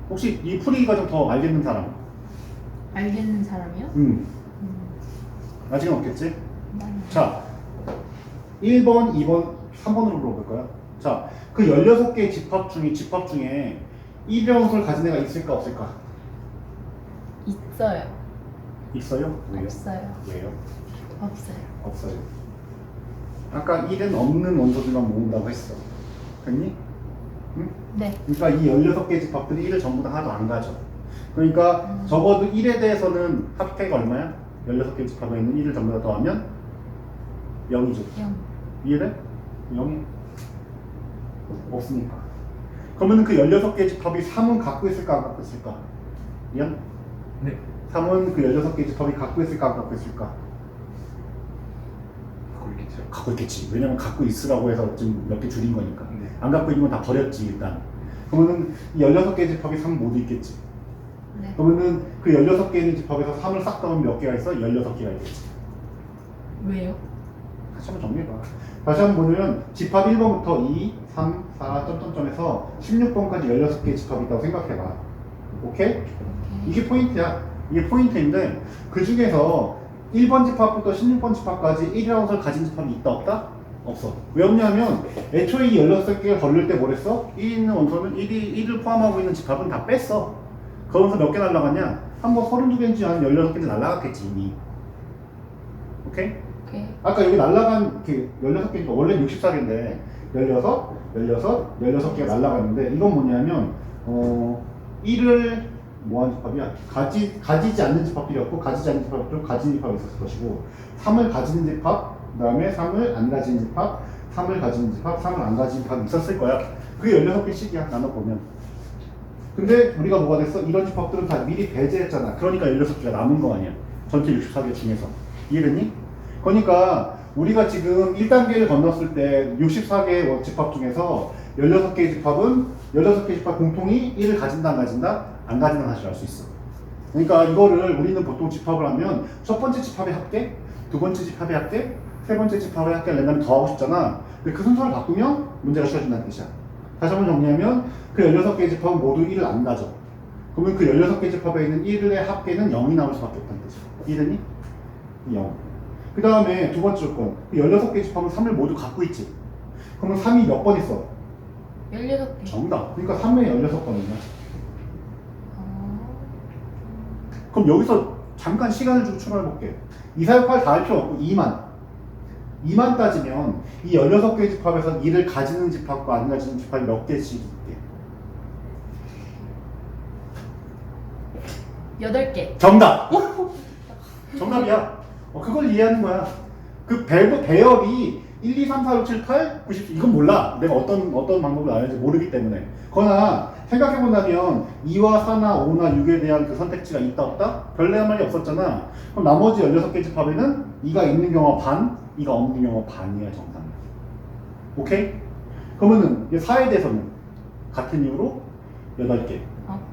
Speaker 1: 혹시 이 풀이 과정 더 알겠는 사람?
Speaker 2: 알겠는 사람이요?
Speaker 1: 아직은 없겠지?
Speaker 2: 나는.
Speaker 1: 자, 1번, 2번, 3번으로 물어볼까요? 자, 그 16개의 집합 중에 1형을 가진 애가 있을까 없을까?
Speaker 2: 있어요.
Speaker 1: 있어요? 왜요?
Speaker 2: 없어요.
Speaker 1: 왜요?
Speaker 2: 없어요.
Speaker 1: 없어요. 아까 1은 없는 원소들만 모은다고 했어. 됐니? 응?
Speaker 2: 네.
Speaker 1: 그러니까 이 16개 집합들이 1을 전부 다 하나도 안 가져. 그러니까 적어도 1에 대해서는 합계가 얼마야? 16개 집합에 있는 1을 전부 다 더하면 0이죠.
Speaker 2: 0.
Speaker 1: 이해돼? 0이 없으니까. 그러면 그 16개 집합이 3은 갖고 있을까 안 갖고 있을까? 미안?
Speaker 3: 네.
Speaker 1: 3은 그 16개 집합이 갖고 있을까 안 갖고 있을까?
Speaker 3: 갖고 있겠죠.
Speaker 1: 갖고 있겠지. 왜냐면 갖고 있으라고 해서 좀 몇 개 줄인 거니까.
Speaker 3: 네.
Speaker 1: 안 갖고 있는 건 다 버렸지 일단. 그러면은 이 16개 집합이 3 모두 있겠지.
Speaker 2: 네.
Speaker 1: 그러면은 그 16개 있는 집합에서 3을 싹 더하면 몇 개가 있어? 16개가 있겠지.
Speaker 2: 왜요?
Speaker 1: 다시 한번 정리해봐. 다시 한번 보면 집합 1번부터 2, 3, 4, 점점점에서 16번까지 16개의 집합이 있다고 생각해봐. 오케이?
Speaker 2: 오케이.
Speaker 1: 이게 포인트야. 이게 포인트인데 그 중에서 1번 집합부터 16번 집합까지 1이라는 것을 가진 집합이 있다 없다? 없어. 왜 없냐면 애초에 이 16개를 걸릴 때 뭐랬어? 1 있는 원소는 1을 포함하고 있는 집합은 다 뺐어. 그러면서 몇 개 날라갔냐? 한번 32개인지 한 16개는 날라갔겠지 이미. 오케이?
Speaker 2: 오케이.
Speaker 1: 아까 여기 날라간 그 16개니까 원래 64개인데 16개가 날라갔는데 이건 뭐냐면 1을 뭐하는 집합이야? 가지지 않는 집합들이 없고 가지지 않는 집합도 가지는 집합이 있었을 것이고 3을 가지는 집합, 그 다음에 3을 안 가지는 집합, 3을 가지는 집합, 3을 안 가지는 집합이 있었을 거야. 그게 16개씩이야 나눠보면. 근데 우리가 뭐가 됐어? 이런 집합들은 다 미리 배제했잖아. 그러니까 16개가 남은 거 아니야. 전체 64개 중에서. 이해됐니? 그러니까 우리가 지금 1단계를 건넜을 때 64개의 집합 중에서 16개의 집합은 16개의 집합 공통이 1을 가진다 안 가진다? 안 가진다는 사실을 알 수 있어. 그러니까 이거를 우리는 보통 집합을 하면 첫 번째 집합의 합계, 두 번째 집합의 합계, 세 번째 집합의 합계를 낸 다음에 더하고 싶잖아. 근데 그 순서를 바꾸면 문제가 쉬워진다는 뜻이야. 다시 한번 정리하면 그 16개의 집합은 모두 1을 안 가져. 그러면 그 16개의 집합에 있는 1의 합계는 0이 나올 수밖에 없다는 뜻이야. 이해되니? 0. 그 다음에 두 번째 조건. 그 16개의 집합은 3을 모두 갖고 있지. 그러면 3이 몇 번 있어?
Speaker 2: 16개.
Speaker 1: 정답. 그러니까 3의 16번이냐.
Speaker 2: 어.
Speaker 1: 그럼 여기서 잠깐 시간을 주고 추론해볼게. 2, 4, 6, 8 다 할 필요 없고 2만 따지면 이 16개의 집합에서 2를 가지는 집합과 안 가지는 집합이 몇 개씩 있게?
Speaker 2: 8개.
Speaker 1: 정답! 정답이야. 그걸 이해하는 거야. 그 배열이 1, 2, 3, 4, 6, 7, 8, 9, 10 이건 몰라. 내가 어떤 방법을 알는지 모르기 때문에. 그러나 생각해본다면 2와 4나 5나 6에 대한 그 선택지가 있다 없다? 별다른 말이 없었잖아. 그럼 나머지 16개 집합에는 2가 있는 경우가 반, 2가 없는 경우가 반이야 정답. 오케이? 그러면은 4에 대해서는 같은 이유로 8개,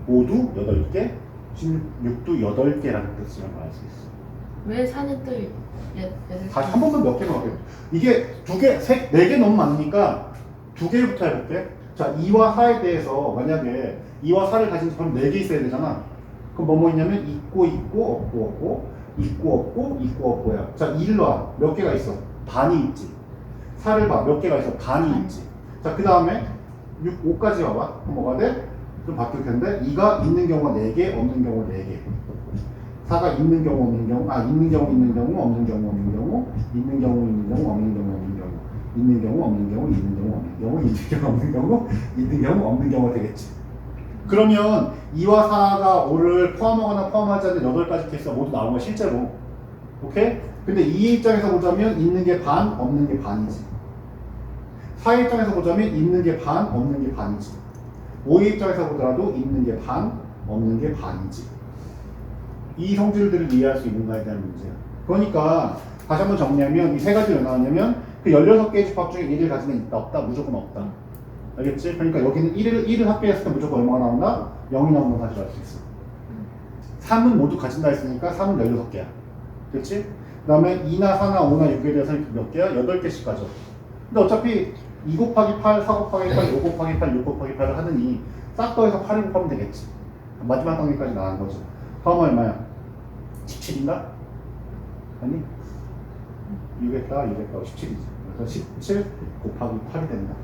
Speaker 1: 5도 8개, 16도 8개라는 뜻이라고 알 수 있어.
Speaker 2: 왜 사는 또 8개?
Speaker 1: 다시 한 번만 몇 개만 할게요. 이게 2개, 4개 너무 많으니까 2개부터 해볼게. 자, 2와 4에 대해서 만약에 2와 4를 가진 집합은 4개 있어야 되잖아. 그럼 뭐 있냐면 있고 없고 있고 없고야. 자, 2를 봐. 몇 개가 있어? 반이 있지. 4를 봐. 몇 개가 있어? 반이 있지. 자, 그 다음에 5까지 와봐. 그럼 뭐가 돼? 좀 바뀔 텐데 2가 있는 경우가 4개, 없는 경우가 4개. 4가 있는 경우, 없는 경우, 있는 경우, 있는 경우, 없는 경우, 없는 경우, 있는 경우, 있는 경우, 없는 경우, 없는 경우, 있는 경우, 없는 경우, 있는 경우, 없는 경우, 있는 경우, 없는 경우, 있는 경우, 없는 경우가 되겠지. 그러면 2와 4가 5를 포함하거나 포함하지 않는 8가지 케이스가 모두 나온 거야, 실제로. 오케이? 근데 2의 입장에서 보자면 있는 게 반, 없는 게 반이지. 4의 입장에서 보자면 있는 게 반, 없는 게 반이지. 5의 입장에서 보더라도 있는 게 반, 없는 게 반이지. 이 성질들을 이해할 수 있는가에 대한 문제야. 그러니까 다시 한번 정리하면 이 세 가지를 왜 나왔냐면 그 16개의 집합 중에 1을 가진 애 있다, 없다, 무조건 없다. 알겠지? 그러니까 여기는 1을 합계했을 때 무조건 얼마가 나온다? 0이 나오는 건 사실 알 수 있어. 3은 모두 가진다 했으니까 3은 16개야. 그렇지? 그 다음에 2나 4나 5나 6에 대해서 몇 개야? 8개씩 가져. 근데 어차피 2 곱하기 8, 4 곱하기 8, 5 곱하기 8, 6 곱하기 8을 하느니 싹 더해서 8을 곱하면 되겠지. 마지막 단계까지 나간 거죠. 다음은 얼마야? 17인가? 아니 6했다 17이지. 그래서 17 곱하기 8이 된다.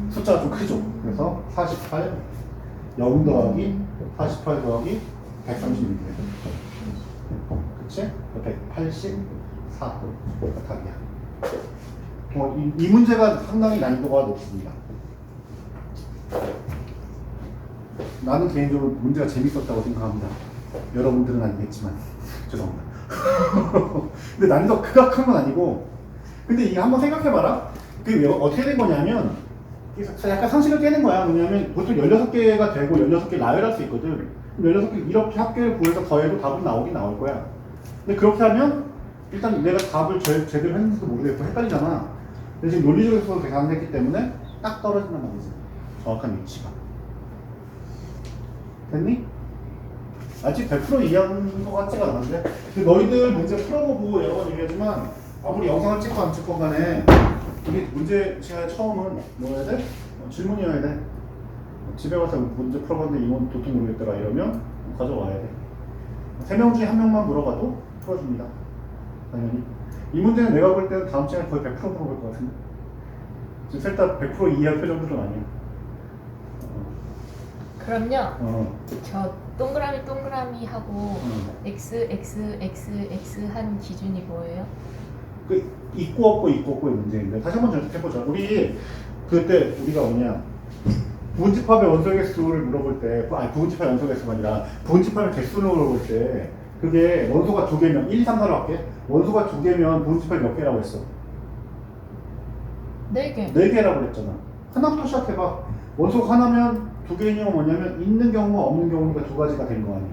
Speaker 1: 숫자가 좀 크죠. 그래서 48 0 더하기 48 더하기 136 그치? 184 답이야. 이 문제가 상당히 난이도가 높습니다. 나는 개인적으로 문제가 재밌었다고 생각합니다. 여러분들은 아니겠지만 죄송합니다. 근데 난이도 그가 큰 건 아니고, 근데 이게 한번 생각해봐라. 그게 어떻게 된 거냐면 약간 상식을 깨는 거야. 뭐냐면 보통 16개가 되고 16개 나열할 수 있거든. 16개 이렇게 합계를 구해서 더해도 답은 나오긴 나올 거야. 근데 그렇게 하면 일단 내가 답을 제대로 했는지도 모르겠고 헷갈리잖아. 근데 지금 논리적으로 계산을 했기 때문에 딱 떨어진단 말이지. 정확한 위치가. 됐니? 아직 100% 이해하는 것 같지가 않은데. 근데 너희들 문제 풀어보고 여러 번 얘기하지만 아무리 영상을 찍고 안 찍건 간에 이게 문제 시간에 처음은 뭐 해야 돼? 질문이어야 돼. 집에 가서 문제 풀어봤는데 이건 도통 모르겠더라 이러면 가져와야 돼. 3명 중에 1명만 물어봐도 풀어줍니다. 당연히. 이 문제는 내가 볼 때는 다음 시간에 거의 100% 물어볼 것 같은데. 지금 셋 다 100% 이해할 표정들은 아니야.
Speaker 2: 그럼요. 저 동그라미 하고 x 한 기준이 뭐예요?
Speaker 1: 그 있고 없고의 문제인데 다시 한번 해보자. 우리 그때 우리가 뭐냐 부분집합의 원소 개수를 물어볼 때, 부분집합 원소 개수가 아니라 부분집합의 개수를 물어볼 때 그게 원소가 2개면 1, 2, 3, 4로 할게. 원소가 2개면 부분집합이 몇 개라고 했어?
Speaker 2: 4개.
Speaker 1: 4개라고 그랬잖아. 하나부터 시작해봐. 원소가 하나면 2개인 경우 뭐냐면 있는 경우와 없는 경우가 2가지가 된 거 아니야.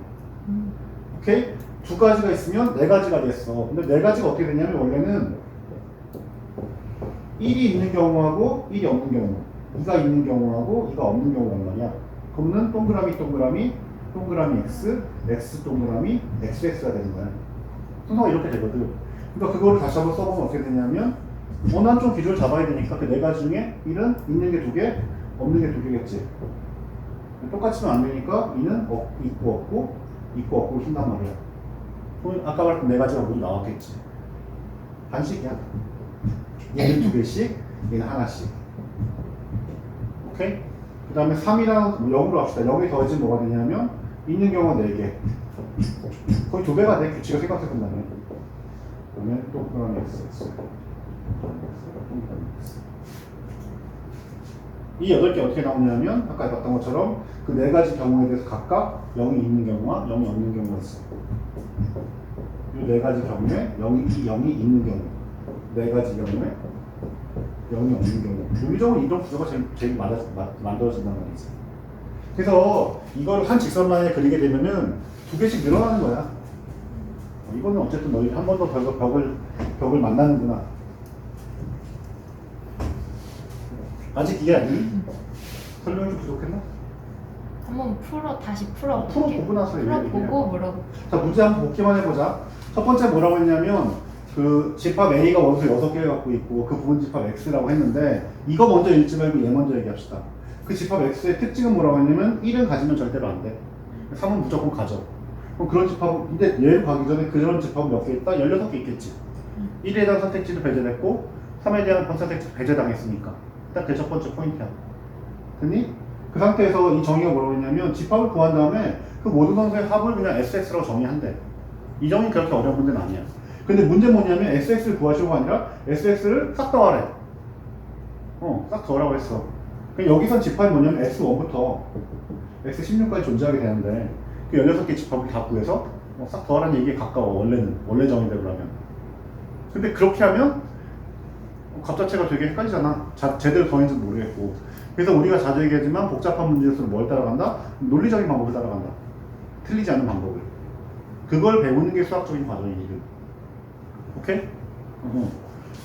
Speaker 1: 오케이? 2가지가 있으면 4가지가 됐어. 근데 4가지가 어떻게 되냐면 원래는 1이 있는 경우하고 1이 없는 경우, 2가 있는 경우하고 2가 없는 경우란 말이야. 그러면 동그라미 x 동그라미 xx가 되는 거야. 순서가 이렇게 되거든. 그러니까 그거를 다시 한번 써보면 어떻게 되냐면 원한 좀 기준을 잡아야 되니까 그 4가지 중에 1은 있는 게 2개, 없는 게 2개겠지. 똑같이면 안 되니까 2는 있고 없고 쓴단 말이야. 그럼 아까 말했던 4가지가 모두 나왔겠지. 반씩이야. 얘는 2개씩, 얘는 하나씩. 오케이? 그 다음에 3이랑 0으로 합시다. 0이 더해지면 뭐가 되냐면 있는 경우가 4개. 거의 2배가 돼. 규칙을 생각해 본다면. 그러면 동그라미 x. 이 8개 어떻게 나오냐면 아까 봤던 것처럼 그 4가지 경우에 대해서 각각 0이 있는 경우와 0이 없는 경우가 있어. 이 4가지 경우에 0이 있는 경우, 4가지 경우에 0이 없는 경우. 논리적으로 이런 구조가 제일 만들어진단 말이지. 그래서 이걸 한 직선 라인에 그리게 되면은 2개씩 늘어나는 거야. 이거는 어쨌든 너희 한 번 더 벽을 만나는구나. 아직 이해 안 돼? 설명이 좀 부족했나?
Speaker 2: 한번 다시 풀어볼게요.
Speaker 1: 풀어보고 나서
Speaker 2: 풀어보고 물어볼게요.
Speaker 1: 자, 문제 한번 복기만 해보자. 첫 번째 뭐라고 했냐면 그 집합 A가 원소 6개를 갖고 있고 그 부분 집합 X라고 했는데 이거 먼저 읽지 말고 얘 먼저 얘기합시다. 그 집합 X의 특징은 뭐라고 했냐면 1은 가지면 절대로 안 돼. 3은 무조건 가져. 그럼 그런 집합, 근데 얘를 가기 전에 그런 집합은 몇 개 있다? 16개 있겠지. 1에 대한 선택지도 배제됐고 3에 대한 선택지 배제당했으니까 일단 그게 첫 번째 포인트야. 됐니? 그 상태에서 이 정의가 뭐라고 했냐면 집합을 구한 다음에 그 모든 원소의 합을 그냥 SX라고 정의한대. 이 정의 그렇게 어려운 문제는 아니야. 근데 문제 뭐냐면 SX를 구하시고가 아니라 SX를 싹 더하래. 싹 더하라고 했어. 그럼 여기선 집합이 뭐냐면 S1부터 S16까지 존재하게 되는데 그 16개 집합을 다 구해서 싹 더하라는 얘기에 가까워. 원래 정의대로 하면. 근데 그렇게 하면 값 자체가 되게 헷갈리잖아. 제대로 더인지도 모르겠고. 그래서 우리가 자주 얘기하지만 복잡한 문제일수록 뭘 따라간다? 논리적인 방법을 따라간다. 틀리지 않은 방법을. 그걸 배우는 게 수학적인 과정이거든. 오케이?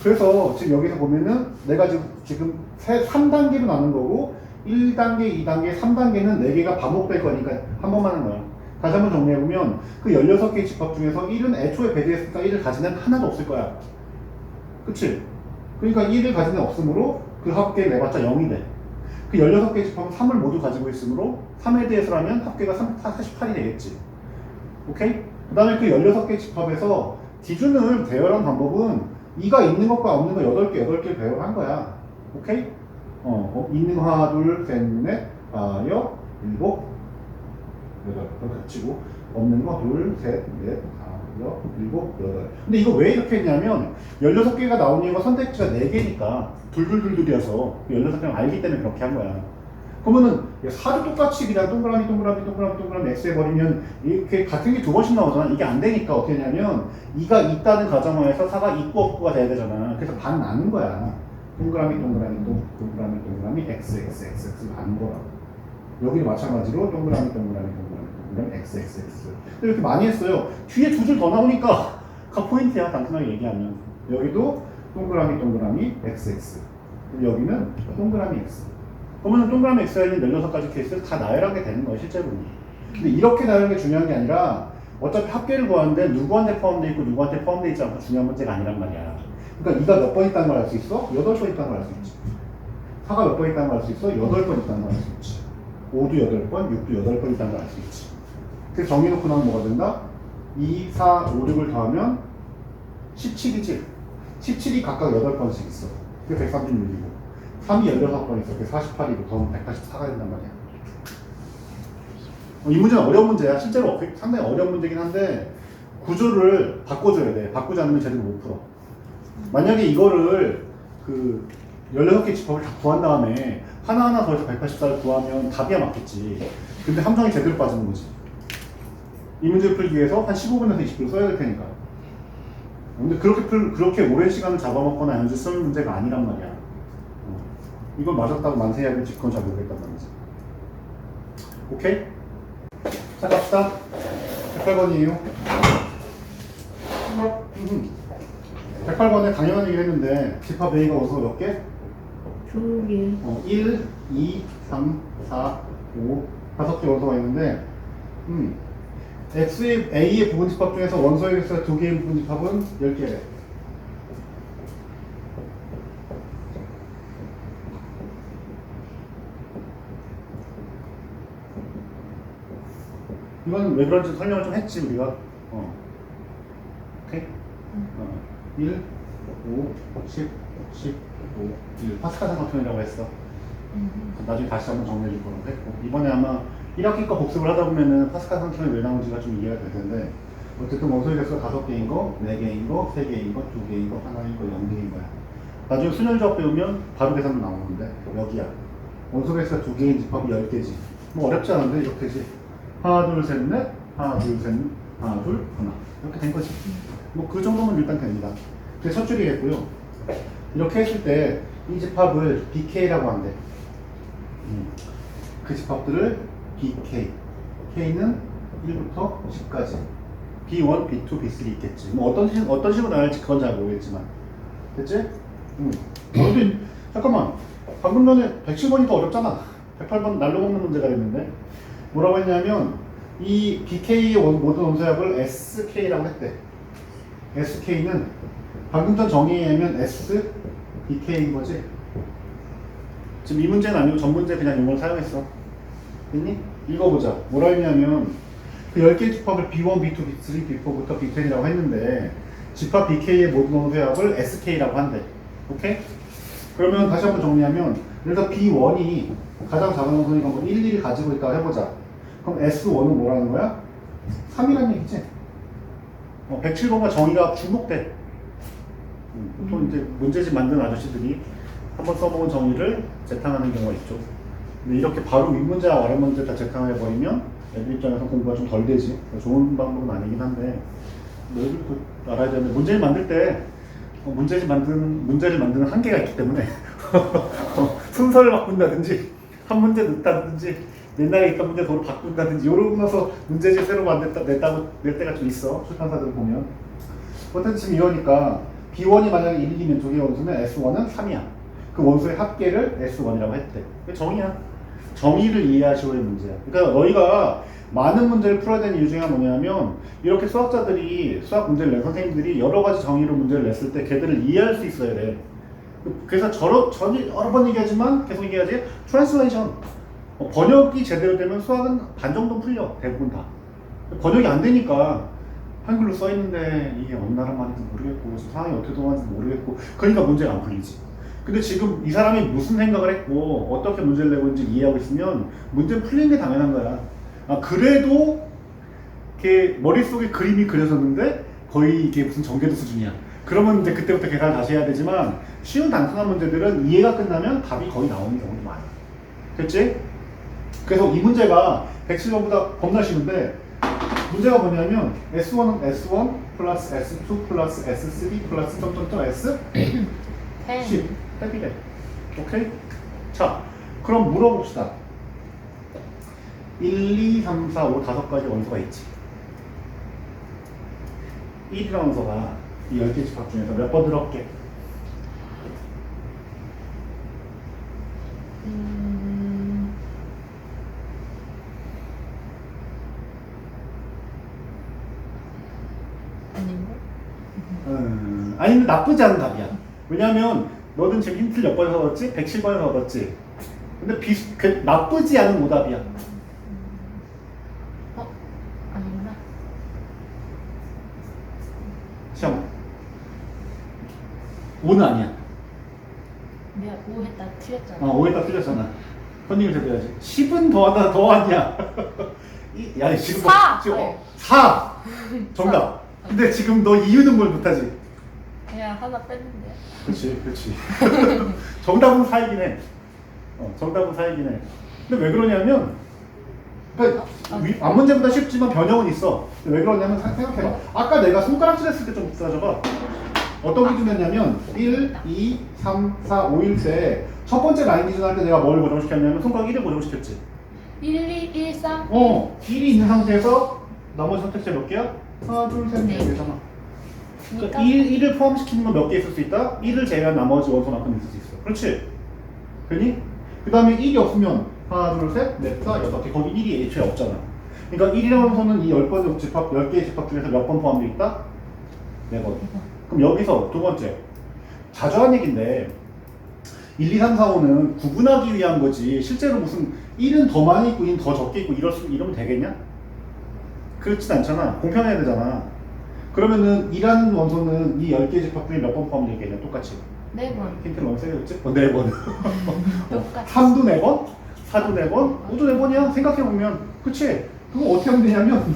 Speaker 1: 그래서 지금 여기서 보면은 내가 지금 3단계로 나눈 거고 1단계, 2단계, 3단계는 4개가 반복될 거니까 한 번만 하는 거야. 다시 한번 정리해보면 그 16개의 집합 중에서 1은 애초에 배제했으니까 1을 가진 애는 하나도 없을 거야. 그치? 그러니까 1을 가진 애 없으므로 그 합계를 내봤자 0이 돼. 그 16개의 집합은 3을 모두 가지고 있으므로 3에 대해서라면 합계가 48이 되겠지. 오케이? 그 다음에 그 16개의 집합에서 기준을 배열한 방법은 2가 있는 것과 없는 거 8개를 배열한 거야. 오케이? 있는 거 하나, 둘, 셋, 넷, 다섯, 일곱, 여덟. 그렇게 치고 없는 거 둘, 셋, 넷, 다섯, 일곱, 여덟. 근데 이거 왜 이렇게 했냐면 16개가 나온 이유가 선택지가 4개니까 둘둘둘둘이어서 16개를 알기 때문에 그렇게 한 거야. 그러면은 4도 똑같이 그냥 동그라미 X 해버리면 이렇게 같은 게 2번씩 나오잖아. 이게 안 되니까 어떻게 하냐면 2가 있다는 가정하에서 4가 있고 없고가 돼야 되잖아. 그래서 반 나눈 거야. 동그라미 X 나눈 거라고. 여기도 마찬가지로 동그라미 X. 이렇게 많이 했어요. 뒤에 2줄 더 나오니까 가 포인트야. 단순하게 얘기하면 여기도 동그라미 XX. 여기는 동그라미 X. 그러면 동그라미 X가 있는 16가지 케이스를 다 나열하게 되는 거예요, 실제로는. 근데 이렇게 나열하는 게 중요한 게 아니라 어차피 합계를 구하는데 누구한테 포함되어 있고 누구한테 포함되어 있지 않고 중요한 문제가 아니란 말이야. 그러니까 2가 몇 번 있다는 걸 알 수 있어? 8번 있다는 걸 알 수 있지. 4가 몇 번 있다는 걸 알 수 있어? 8번 있다는 걸 알 수 있지. 5도 8번, 6도 8번 있다는 걸 알 수 있지. 그래서 정의놓고 나면 뭐가 된다? 2, 4, 5, 6을 더하면 17이지. 17이 각각 8번씩 있어. 그게 136이고. 3이 16번 있어. 그게 48이고 더하면 184가 된단 말이야. 이 문제는 어려운 문제야. 실제로 상당히 어려운 문제긴 한데 구조를 바꿔줘야 돼. 바꾸지 않으면 제대로 못 풀어. 만약에 이거를 그 16개 집합을 다 구한 다음에 하나하나 더해서 184를 구하면 답이야 맞겠지. 근데 함정이 제대로 빠지는 거지. 이 문제를 풀기 위해서 한 15분에서 20분 써야 될 테니까. 근데 그렇게 오랜 시간을 잡아먹거나 연주 쓰는 문제가 아니란 말이야. 이걸 맞았다고 만세해야 될지 그건 잘 모르겠단 말이지. 오케이? 자, 갑시다. 108번이에요. 108번에 당연한 얘기를 했는데 집합 A가 원소가 몇 개?
Speaker 2: 2개.
Speaker 1: 1, 2, 3, 4, 5, 5개 원소가 있는데 A의 부분 집합 중에서 원소의 개수가 2개의 부분 집합은 10개래. 이건 왜 그런지 설명을 좀 했지 우리가. 오케이? 1, 5, 10, 15, 1 파스칼 삼각형이라고 했어. 나중에 다시 한번 정리해 줄 거라고 했고 이번에 아마 1학기 거 복습을 하다 보면은 파스칼 삼각형이 왜 나오는지가 좀 이해가 될 텐데 어쨌든 원소의 개수가 5개인 거, 4개인 거, 3개인 거, 2개인 거, 하나인 거, 0개인 거야. 나중에 순열조합 배우면 바로 계산도 나오는데 여기야. 원소 개수가 2개인 집합이 10개지. 뭐 어렵지 않은데 이렇게지. 하나, 둘, 셋, 넷. 하나, 둘, 셋, 하나, 둘, 하나. 이렇게 된 거지. 뭐 그 정도면 일단 됩니다. 그게 첫 줄이겠고요. 이렇게 했을 때 이 집합을 BK라고 한대. 그 집합들을 BK. K는 1부터 10까지. B1, B2, B3 있겠지. 뭐 어떤 식으로 나올지 그건 잘 모르겠지만. 됐지? 근데 잠깐만. 방금 전에 107번이 더 어렵잖아. 108번 날로 먹는 문제가 됐는데 뭐라고 했냐면 이 BK의 모든 원소합을 SK라고 했대. SK는 방금 전 정의에 의하면 S, BK인 거지. 지금 이 문제는 아니고 전 문제 그냥 이걸 사용했어. 됐니? 읽어보자. 뭐라 했냐면 그 10개의 집합을 B1, B2, B3, B4부터 B10이라고 했는데 집합 BK의 모든 원소의 합을 SK라고 한대. 오케이? 그러면 다시 한번 정리하면 그래서 B1이 가장 작은 원소니까 뭐 1, 2를 가지고 있다고 해보자. 그럼 S1은 뭐라는 거야? 3이라는 얘기지. 107번과 정의가 중복돼. 보통 이제 문제집 만든 아저씨들이 한번 써먹은 정의를 재탕하는 경우가 있죠. 근데 이렇게 바로 윗문제와 아랫문제 다 재탕해버리면 애들 입장에서 공부가 좀 덜 되지. 좋은 방법은 아니긴 한데 너희들도 알아야 되는데 문제를 만들 때 문제를 만드는 한계가 있기 때문에 순서를 바꾼다든지 한 문제 넣다든지 옛날에 있던 문제 도로 바꾼다든지 이러고 나서 문제집 새로 낼 때가 좀 있어. 출판사들 보면 어쨌든 지금 이러니까 B1이 만약에 1, 2면 두 개의 원수면 S1은 3이야. 그 원수의 합계를 S1이라고 했대. 그게 정의야. 정의를 이해하시오의 문제야. 그러니까 너희가 많은 문제를 풀어야 되는 이유 중에 하나가 뭐냐면 이렇게 수학자들이 수학 문제를 낸 선생님들이 여러 가지 정의로 문제를 냈을 때 걔들을 이해할 수 있어야 돼. 그래서 여러 번 얘기하지만 계속 얘기하지 트랜스레이션 번역이 제대로 되면 수학은 반 정도 풀려. 대부분 다. 번역이 안 되니까 한글로 써 있는데 이게 어느 나라 말인지 모르겠고 상황이 어떻게 돌아가는지 모르겠고 그러니까 문제가 안 풀리지. 근데 지금 이 사람이 무슨 생각을 했고 어떻게 문제를 내고 있는지 이해하고 있으면 문제 풀리는 게 당연한 거야. 그래도 이렇게 머릿속에 그림이 그려졌는데 거의 이게 무슨 전개도 수준이야. 그러면 이제 그때부터 계산을 다시 해야 되지만 쉬운 단순한 문제들은 이해가 끝나면 답이 거의 나오는 경우도 많아. 됐지? 그래서 이 문제가 107번보다 겁나 쉬운데 문제가 뭐냐면 S1은 S1 플러스 S2 플러스 S3 플러스 점점점 S 10 탭이래. 오케이? 자, 그럼 물어봅시다. 1, 2, 3, 4, 5, 5가지 원소가 있지. 1이라는 원소가 이 10개 집합 중에서 몇 번 들었게?
Speaker 2: 아닌가?
Speaker 1: 아니, 나쁘지 않은 답이야. 왜냐면 너는 지금 힌트를 몇 번에서 얻었지? 107번에서 얻었지. 근데 나쁘지 않은 오답이야.
Speaker 2: 아닌가?
Speaker 1: 시험 5는 아니야.
Speaker 2: 내가 5 했다 틀렸잖아.
Speaker 1: 5에다 틀렸잖아. 컨닝을 제대해야지. 10은 더 아니야. 야, 지금
Speaker 2: 4!
Speaker 1: 지금 4! 정답. 근데 지금 너 이유는 뭘 못하지?
Speaker 2: 그냥 하나 뺐는데.
Speaker 1: 그렇지. 정답은 4이긴 해. 정답은 4이긴 해. 근데 왜 그러냐면, 그러니까 앞문제보다 쉽지만 변형은 있어. 왜 그러냐면 생각해봐. 아까 내가 손가락질 했을 때 좀 따져봐. 어떤 기준이었냐면 1, 2, 3, 4, 5일 때 첫 번째 라인 기준 할 때 내가 뭘 고정시켰냐면 손가락 1을 고정시켰지.
Speaker 2: 1, 2, 1, 3.
Speaker 1: 1이 있는 상태에서 나머지 선택지 몇 개야? 하나, 둘, 셋, 넷 개잖아. 그러니까 1을 포함시키는 건 몇 개 있을 수 있다? 1을 제외한 나머지 원소만큼 있을 수 있어. 그렇지? 그니? 그 다음에 1이 없으면 하나, 둘, 셋, 넷, 다, 여섯 개. 거기 1이 애초에 없잖아. 그러니까 1이라는 원소는 이 10번의 집합, 10개의 집합 중에서 몇 번 포함되어 있다? 4번. 그럼 여기서 두 번째. 자주 한 얘기인데 1, 2, 3, 4, 5는 구분하기 위한 거지 실제로 무슨 1은 더 많이 있고 2는 더 적게 있고 이러면 되겠냐? 그렇진 않잖아. 공평해야 되잖아. 그러면은 2라는 원소는 이 10개의 집합 중에 몇 번 포함되어 있겠냐? 똑같이.
Speaker 2: 4번.
Speaker 1: 힌트를 너무 세게 줬지? 4번.
Speaker 2: 똑같이.
Speaker 1: 3도 4번? 4도 4번? 5도 4번이야? 생각해보면. 그치? 그거 어떻게 하면 되냐면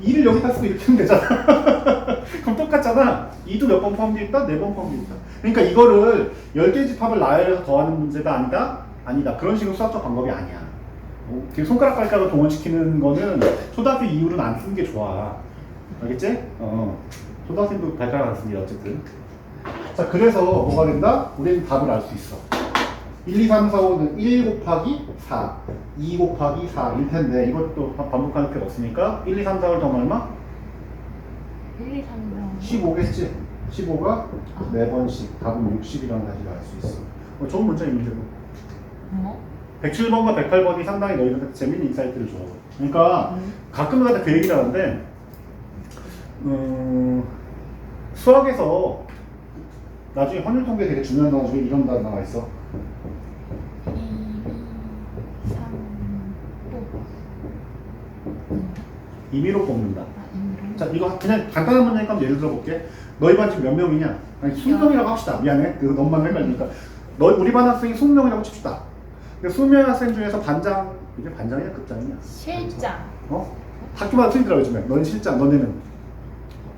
Speaker 1: 2를 여기다 쓰고 이렇게 하면 되잖아. 그럼 똑같잖아. 2도 몇 번 포함되어 있다? 4번 포함되어 있다. 그러니까 이거를 10개의 집합을 나열해서 더하는 문제가 아니다? 아니다. 그런 식으로 수학적 방법이 아니야. 손가락 발가락을 동원시키는 거는 초등학교 이후로는 안 쓰는 게 좋아. 알겠지? 초등학생도 발가락 안 씁니다. 어쨌든. 자, 그래서 뭐가 된다? 우리는 답을 알 수 있어. 1, 2, 3, 4, 5는 1 곱하기 4, 2 곱하기 4일 텐데 이것도 반복할 필요 없으니까 1, 2, 3, 4를 더하면 얼마?
Speaker 2: 1, 2, 3, 4.
Speaker 1: 15겠지? 15가 4번씩 답은 60이라는 사실을 알 수 있어. 좋은 문제인 문제고. 107번과 108번이 상당히 너희들한테 재밌는 인사이트를 줘. 그러니까 가끔가다 그 얘기를 하는데 수학에서 나중에 확률 통계 되게 중요한 단어 중에 이런 단어가 있어.
Speaker 2: 2, 3, 5.
Speaker 1: 임의로 뽑는다.
Speaker 2: 임의로?
Speaker 1: 자, 이거 그냥 간단한 문제니까 한번 예를 들어볼게. 너희 반 지금 몇 명이냐? 아니, 20명이라고 합시다. 미안해. 그 너무만 헷갈리니까. 우리 반 학생이 20명이라고 칩시다. 근데 20명의 학생 중에서 반장, 이게 반장이야 급장이야?
Speaker 2: 실장.
Speaker 1: 학교마다 틀리더라고 요즘에. 너는 실장, 너네는.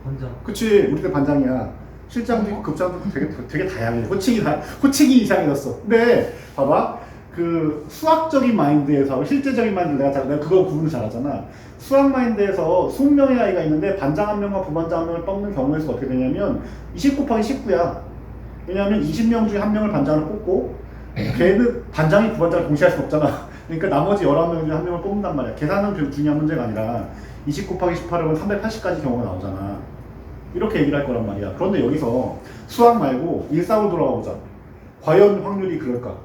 Speaker 3: 혼자.
Speaker 1: 그치, 우리 때 반장이야. 실장도 있고 급장도 있고 되게 다양해. 호칭이 이상해졌어. 근데 봐봐, 그 수학적인 마인드에서 하고 실제적인 마인드 내가 그거 구분을 잘하잖아. 수학 마인드에서 20명의 아이가 있는데 반장 한 명과 부반장 한 명을 뽑는 경우에 서 어떻게 되냐면 20 곱하기 19야. 왜냐하면 20명 중에 한 명을 반장을 뽑고 걔는 반장이 부반장을 동시에 할 수 없잖아. 그러니까 나머지 11명 중에 한 명을 뽑는단 말이야. 계산은 중요한 문제가 아니라 20 곱하기 18하면 380까지 경우가 나오잖아. 이렇게 얘기를 할 거란 말이야. 그런데 여기서 수학 말고 일상으로 돌아가 보자. 과연 확률이 그럴까?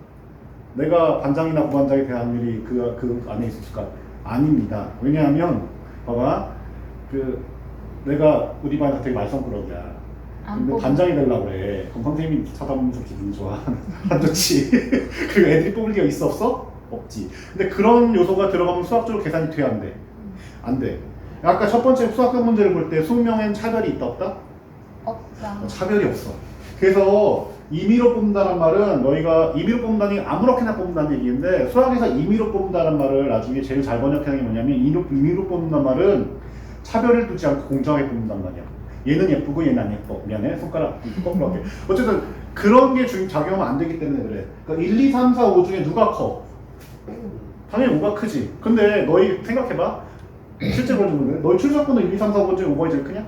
Speaker 1: 내가 반장이나 부반장이 될 확률이 그 안에 있을까? 아닙니다. 왜냐하면 봐봐, 내가 우리 반에서 되게 말썽꾸러기야. 근데 반장이 되려고 그래. 그럼 선생님이 쳐다보면서 기분이 좋아. 안 좋지. 그리고 애들이 뽑을 리가 있어 없어? 없지. 근데 그런 요소가 들어가면 수학적으로 계산이 돼 안 돼? 안 돼. 아까 첫 번째 수학적 문제를 볼 때 20명엔 차별이 있다 없다?
Speaker 2: 없다.
Speaker 1: 차별이 없어. 그래서 임의로 뽑는다는 말은 너희가 임의로 뽑는다니 아무렇게나 뽑는다는 얘기인데 수학에서 임의로 뽑는다는 말을 나중에 제일 잘 번역하는 게 뭐냐면 임의로 뽑는다는 말은 차별을 두지 않고 공정하게 뽑는단 말이야. 얘는 예쁘고 얘는 안 예뻐. 미안해. 손가락 거꾸로 할게. 어쨌든 그런 게 작용하면 안 되기 때문에 그래. 그러니까 1, 2, 3, 4, 5 중에 누가 커? 당연히 5가 크지. 근데 너희 생각해봐. 실제로 보면 너희 출석번호 1, 2, 3, 4, 5 중에 5번이 제일 크냐?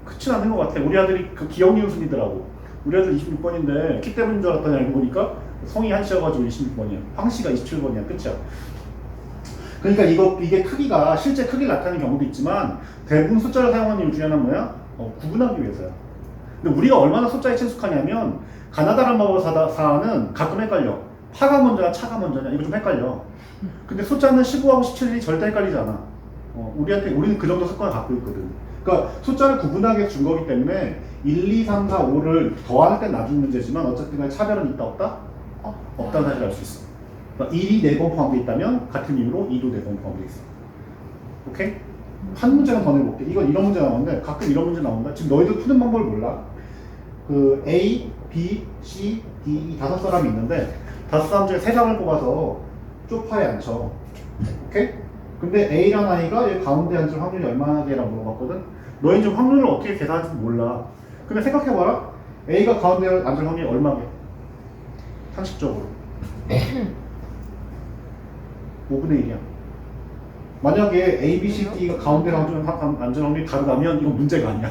Speaker 1: 크진 않은 것 같아. 우리 아들이 그 기억니은 순이더라고. 우리 아들 26번인데 키 때문인 줄 알았더니 알고 보니까 성이 한씨여가지고 26번이야. 황씨가 27번이야. 끝이야. 그러니까 이게 크기가 실제 크기를 나타내는 경우도 있지만 대부분 숫자를 사용하는 이유 중에 하나는 뭐야? 구분하기 위해서야. 근데 우리가 얼마나 숫자에 친숙하냐면 가나다란 마법 사는 가끔 헷갈려. 파가 먼저냐 차가 먼저냐 이거 좀 헷갈려. 근데 숫자는 15하고 17이 절대 헷갈리지 않아. 우리는 그 정도 습관을 갖고 있거든. 그러니까 숫자를 구분하게 준 거기 때문에 1, 2, 3, 4, 5를 더할 땐 나중 문제지만 어쨌든 간에 차별은 있다 없다? 없다는 사실을 알 수 있어. 그러니까 1이 4번 포함되어 있다면 같은 이유로 2도 4번 포함되어 있어. 오케이? 한 문제만 더 내볼게. 이건 이런 문제 나오는데 가끔 이런 문제 나온다. 지금 너희들 푸는 방법을 몰라. A, B, C, D 이 5사람이 있는데 5사람 중에 3장을 뽑아서 쪽파에 앉혀. 오케이? 근데 A란 아이가 여기 가운데 앉을 확률이 얼마나 되라고 물어봤거든? 너희 지금 확률을 어떻게 계산할지 몰라. 근데 생각해봐라. A가 가운데 앉을 확률이 얼마게? 상식적으로 5분의 1이야. 만약에 A, B, C, D가 가운데 앉을 확률이 다르다면 이건 문제가 아니야.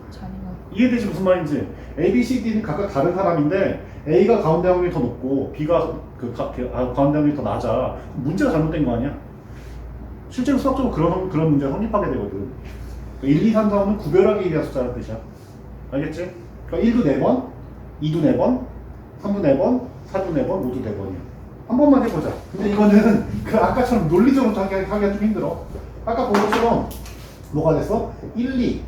Speaker 2: 자리가.
Speaker 1: 이해되지 무슨 말인지? A, B, C, D는 각각 다른 사람인데 A가 가운데 확률이 더 높고 B가 가운데 확률이 더 낮아. 문제가 잘못된 거 아니야? 실제로 수학적으로 그런 문제가 성립하게 되거든. 1, 2, 3, 4, 5는 구별하기 위한 숫자라는 뜻이야. 알겠지? 그러니까 1도 4번, 2도 4번, 3도 4번, 4도 4번, 5도 4번이야. 한 번만 해보자. 근데 이거는 아까처럼 논리적으로 하기가 좀 힘들어. 아까 본 것처럼 뭐가 됐어? 1, 2,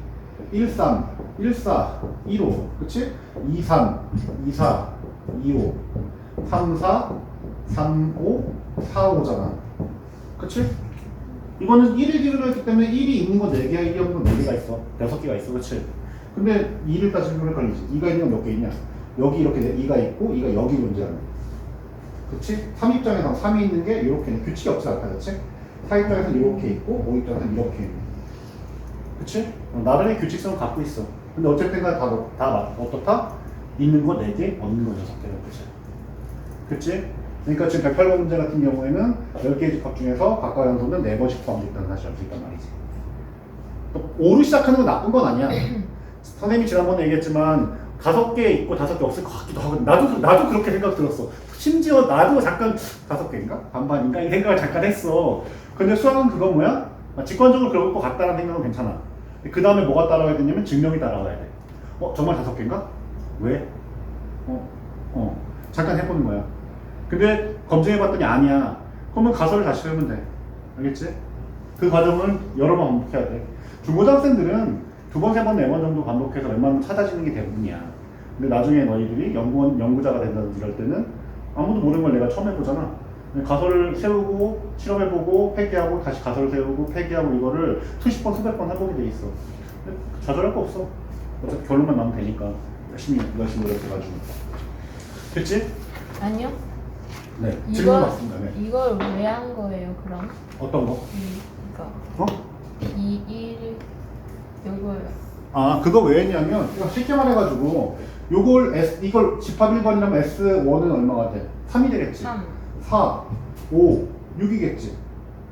Speaker 1: 1, 3, 1, 4, 1, 5. 그치? 2, 3, 2, 4, 2, 5, 3, 4, 3, 5, 4, 5잖아. 그치? 이거는 1을 기준으로 했기 때문에 1이 있는 건 4개야, 1이 없는 건 4개가 있어. 6개가 있어, 그치? 근데 2를 따지면 헷갈리지. 2가 있는 건 몇 개 있냐? 여기 이렇게 2가 있고, 2가 여기 문제야. 그치? 3 입장에서 3이 있는 게 이렇게 규칙이 없지 않다, 그치? 4 입장에서는 이렇게 있고, 5 입장에서는 이렇게 있는. 그치? 나름의 규칙성을 갖고 있어. 근데 어쨌든 간에 다 어떻다? 있는 거 4개, 없는 거 6개라는 뜻이야. 그치? 그러니까 지금 108번 문제 같은 경우에는 10개의 집합 중에서 각각 연소는 4번씩 포함되어 있다는 사실을 알 수 있단 말이지. 또 5로 시작하는 건 나쁜 건 아니야. 선생님이 지난번에 얘기했지만 5개 있고 5개 없을 것 같기도 하고 나도 그렇게 생각 들었어. 심지어 나도 잠깐 5개인가? 반반인가? 이 생각을 잠깐 했어. 근데 수학은 그거 뭐야? 직관적으로 그럴 것 같다는 생각은 괜찮아. 그 다음에 뭐가 따라와야 되냐면 증명이 따라와야 돼. 정말 5개인가? 왜? 잠깐 해보는 거야. 근데 검증해봤더니 아니야. 그러면 가설을 다시 세우면 돼. 알겠지? 그 과정을 여러 번 반복해야 돼. 중고등학생들은 2번, 3번, 4번 정도 반복해서 웬만하면 찾아지는 게 대부분이야. 근데 나중에 너희들이 연구자가 된다든지 이럴 때는 아무도 모르는 걸 내가 처음 해보잖아. 가설을 세우고 실험해보고 폐기하고 다시 가설을 세우고 폐기하고 이거를 수십 번, 수백 번 해보게 돼 있어. 근데 좌절할 거 없어. 어차피 결론만 나면 되니까 열심히 노력해가지고. 됐지?
Speaker 2: 아니요.
Speaker 1: 네. 질문 맞습니다. 네.
Speaker 2: 이걸 왜 한 거예요, 그럼?
Speaker 1: 어떤 거?
Speaker 2: 이거.
Speaker 1: 어?
Speaker 2: 1 요거요.
Speaker 1: 아, 그거 왜 했냐면, 이거 쉽게 말해가지고, 이걸 집합 1번이라면 S1은 얼마가 돼? 3이 되겠지?
Speaker 2: 3.
Speaker 1: 4, 5, 6이겠지?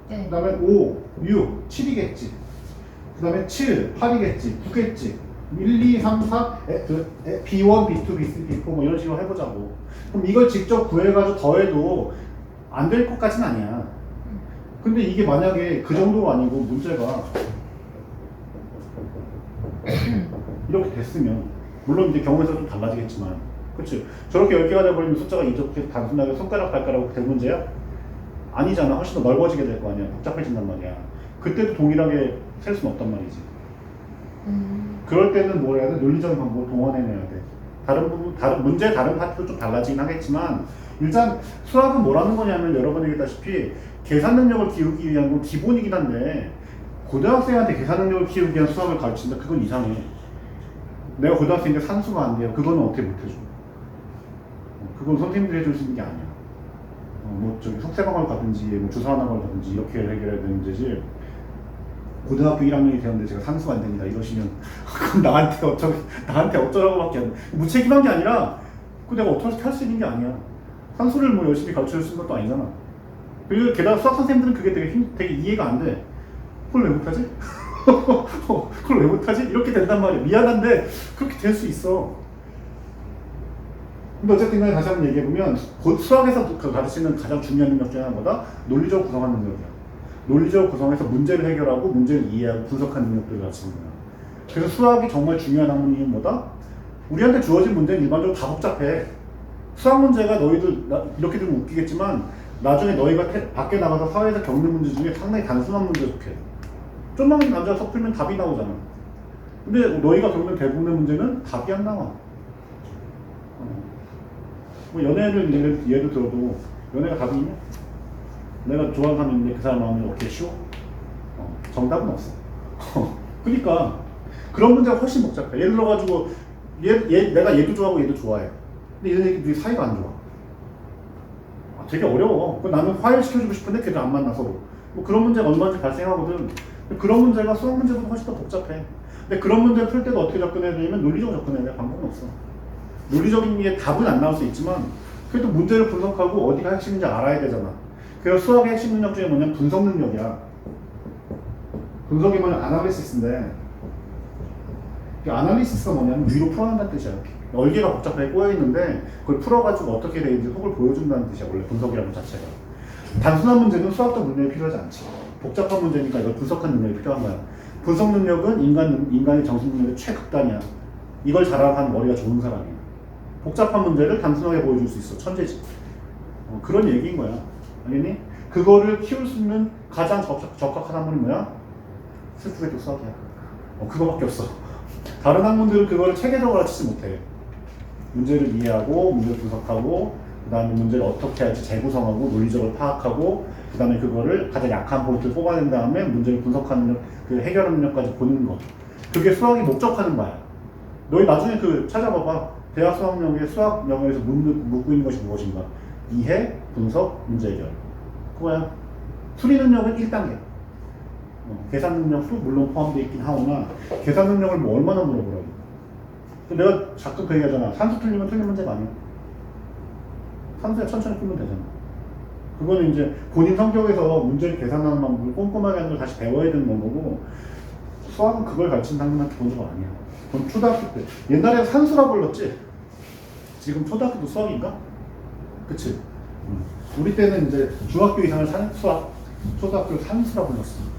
Speaker 2: 네.
Speaker 1: 그 다음에 5, 6, 7이겠지? 그 다음에 7, 8이겠지? 9겠지? 1, 2, 3, 4, B1, B2, B3, B4 뭐 이런 식으로 해보자고. 그럼 이걸 직접 구해가지고 더해도 안 될 것까지는 아니야. 근데 이게 만약에 그 정도가 아니고 문제가 이렇게 됐으면, 물론 이제 경우에 따라 좀 달라지겠지만, 그치? 저렇게 10개가 돼버리면 숫자가 이렇게 단순하게 손가락 발가락 될 문제야? 아니잖아. 훨씬 더 넓어지게 될 거 아니야. 복잡해진단 말이야. 그때도 동일하게 셀 수는 없단 말이지. 그럴 때는 뭘 해야 돼? 논리적인 방법을 동원해내야 돼. 문제 다른 파트도 좀 달라지긴 하겠지만, 일단 수학은 뭐라는 거냐면 여러분이 얘기했다시피 계산 능력을 키우기 위한 건 기본이긴 한데, 고등학생한테 계산 능력을 키우기 위한 수학을 가르친다? 그건 이상해. 내가 고등학생인데 산수가 안 돼요. 그거는 어떻게 못해줘. 그건 선생님들이 해줄 수 있는 게 아니야. 뭐 저기 속세방을 가든지 뭐 주사하나를 가든지 이렇게 해결해야 되는 문제지. 고등학교 1학년이 되었는데 제가 산수가 안 됩니다 이러시면 그건 나한테 어쩌라고밖에 안 돼. 무책임한 게 아니라 그 내가 어떻게 할 수 있는 게 아니야. 산수를 뭐 열심히 가르쳐 줄 수 있는 것도 아니잖아. 그리고 게다가 수학 선생님들은 그게 되게 이해가 안 돼. 그걸 왜 못하지? 그걸 왜 못하지? 이렇게 된단 말이야. 미안한데 그렇게 될 수 있어. 근데 어쨌든 간에 다시 한번 얘기해보면 수학에서 가르치는 가장 중요한 능력 중에 하나가 논리적으로 구성하는 능력이야. 논리적으로 구성해서 문제를 해결하고 문제를 이해하고 분석하는 능력들을 가르치는 거야. 그래서 수학이 정말 중요한 학문이 뭐다? 우리한테 주어진 문제는 일반적으로 다 복잡해. 수학 문제가 너희들 이렇게 좀 웃기겠지만 나중에 너희가 밖에 나가서 사회에서 겪는 문제 중에 상당히 단순한 문제에 속해. 좀만 앉아서 풀면 답이 나오잖아. 근데 너희가 겪는 대부분의 문제는 답이 안 나와. 뭐 연애를 예를 들어도 연애가 답이 있냐? 내가 좋아하는 사람이 있는데 그 사람 마음이 어떻게 쉬워? 정답은 없어. 그러니까 그런 문제가 훨씬 복잡해. 예를 들어가지고 내가 얘도 좋아하고 얘도 좋아해. 근데 얘네들이 사이가 안 좋아. 되게 어려워. 나는 화해시켜주고 싶은데 걔들 안 만나 서로. 뭐 그런 문제가 얼마든지 발생하거든. 그런 문제가 수학 문제보다 훨씬 더 복잡해. 근데 그런 문제를 풀 때도 어떻게 접근해야 되냐면 논리적으로 접근해야 돼. 방법은 없어. 논리적인 게 답은 안 나올 수 있지만 그래도 문제를 분석하고 어디가 핵심인지 알아야 되잖아. 그래서 수학의 핵심 능력 중에 뭐냐면 분석 능력이야. 분석이 뭐냐면 아날리시스인데, 이 아날리시스가 뭐냐면 위로 풀어낸다는 뜻이야. 얼개가 복잡하게 꼬여있는데 그걸 풀어가지고 어떻게 되는지 속을 보여준다는 뜻이야. 원래 분석이라는 것 자체가. 단순한 문제는 수학적 능력이 필요하지 않지. 복잡한 문제니까 이걸 분석하는 능력이 필요한 거야. 분석 능력은 인간의 정신 능력의 최극단이야. 이걸 잘하는 머리가 좋은 사람이야. 복잡한 문제를 단순하게 보여줄 수 있어. 천재지. 그런 얘기인 거야. 알겠니? 그거를 키울 수 있는 가장 적합한 학문이 뭐야? 슬프게도 수학이야. 그거밖에 없어. 다른 학문들은 그거를 체계적으로 가르치지 못해. 문제를 이해하고, 문제를 분석하고, 그 다음에 문제를 어떻게 할지 재구성하고, 논리적으로 파악하고, 그 다음에 그거를 가장 약한 포인트를 뽑아낸 다음에 문제를 분석하는 능력, 그 해결하는 능력까지 보는 거. 그게 수학이 목적하는 바야. 너희 나중에 찾아봐봐. 대학 수학영어에 수학 영어에서 묻고 있는 것이 무엇인가? 이해, 분석, 문제 해결. 그거야. 수리 능력은 1단계. 계산 능력도 물론 포함되어 있긴 하오나 계산 능력을 뭐 얼마나 물어보라고. 내가 자꾸 그 얘기하잖아. 산수 틀리면 틀린 문제가 아니야. 산수야 천천히 풀면 되잖아. 그거는 이제 본인 성격에서 문제를 계산하는 방법을 꼼꼼하게 하는 걸 다시 배워야 되는 거고, 수학은 그걸 가르치는 학문한테 본적 아니야. 그건 초등학교 때. 옛날에 산수라고 불렀지? 지금 초등학교도 수학인가? 그치? 우리 때는 이제 중학교 이상을 수학, 초등학교 산수라고 불렀어.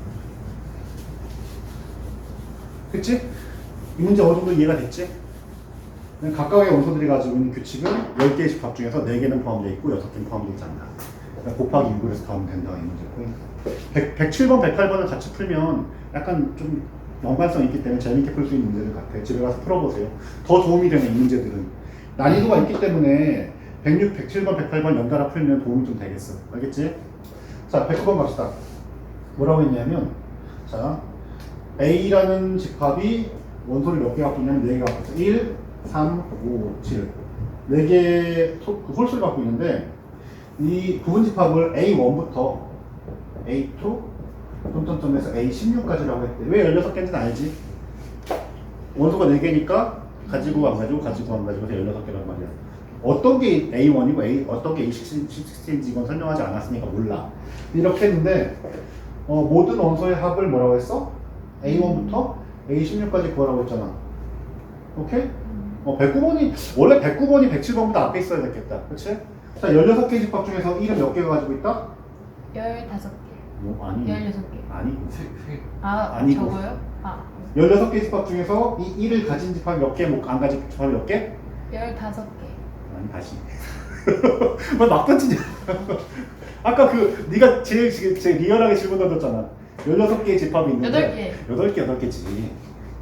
Speaker 1: 그치? 이 문제 어느 정도 이해가 됐지? 각각의 원소들이 가지고 있는 규칙은 10개의 집합 중에서 4개는 포함되어 있고 6개는 포함되어 있지 않는다. 곱하기 6을 해서 가면 된다. 이 문제고. 107번, 108번을 같이 풀면 약간 좀 연관성 있기 때문에 재밌게 풀 수 있는 문제들 같아. 집에 가서 풀어보세요. 더 도움이 되는 이 문제들은. 난이도가 있기 때문에 106, 107번, 108번 연달아 풀면 도움이 좀 되겠어. 알겠지? 자, 109번 갑시다. 뭐라고 했냐면, 자, A라는 집합이 원소를 몇 개가 붙냐면 4개가 붙어. 1, 3, 5, 7. 4개의 홀수를 갖고 있는데 이 부분집합을 A1부터 A2 점점점에서 A16까지라고 했대. 왜 16개인지는 알지? 원소가 4개니까 가지고 안 가지고 가지고 안 가지고 해서 16개란 말이야. 어떤 게 A1이고 어떤 게 A16인지 이건 설명하지 않았으니까 몰라. 이렇게 했는데 모든 원소의 합을 뭐라고 했어? A1부터 A16까지 구하라고 했잖아. 오케이? 109번이 원래 109번이 107번보다 앞에 있어야 됐겠다. 그치? 자, 16개 집합 중에서 1은 몇 개가 가지고 있다?
Speaker 2: 15개.
Speaker 1: 아니.
Speaker 2: 16개.
Speaker 1: 아니고.
Speaker 2: 아,
Speaker 1: 아니고.
Speaker 2: 저거요? 아,
Speaker 1: 16개 집합 중에서 이 1을 가진 집합이 몇 개, 안 가진 집합이 몇 개?
Speaker 2: 15개.
Speaker 1: 아니, 다시. 막 던지냐. 아까 네가 제일 리얼하게 질문 던졌잖아. 16개의 집합이 있는데 8개지.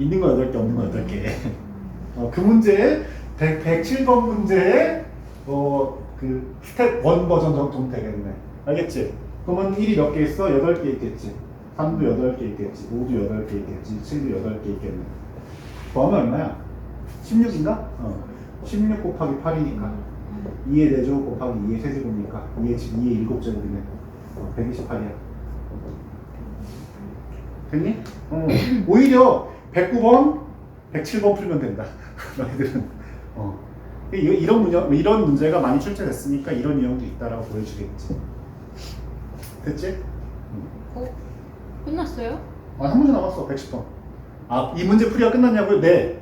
Speaker 1: 있는 거 8개, 없는 거 8개. 그 문제에 107번 문제에 그 스텝 1 버전 정도 되겠네. 알겠지? 그러면 1이 몇 개 있어? 8개 있겠지. 3도 8개 있겠지. 5도 8개 있겠지. 7도 8개 있겠네. 더하면 얼마야? 16인가? 16 곱하기 8이니까 2의 4제곱 곱하기 2의 세제곱이니까 2의 7제곱이네. 128이야. 됐니? 오히려 109번, 107번 풀면 된다. 너희들은. 이런 문제가 많이 출제됐으니까 이런 유형도 있다라고 보여주겠지. 됐지?
Speaker 2: 끝났어요?
Speaker 1: 한 문제 남았어. 110번. 이 문제 풀이가 끝났냐고요? 네.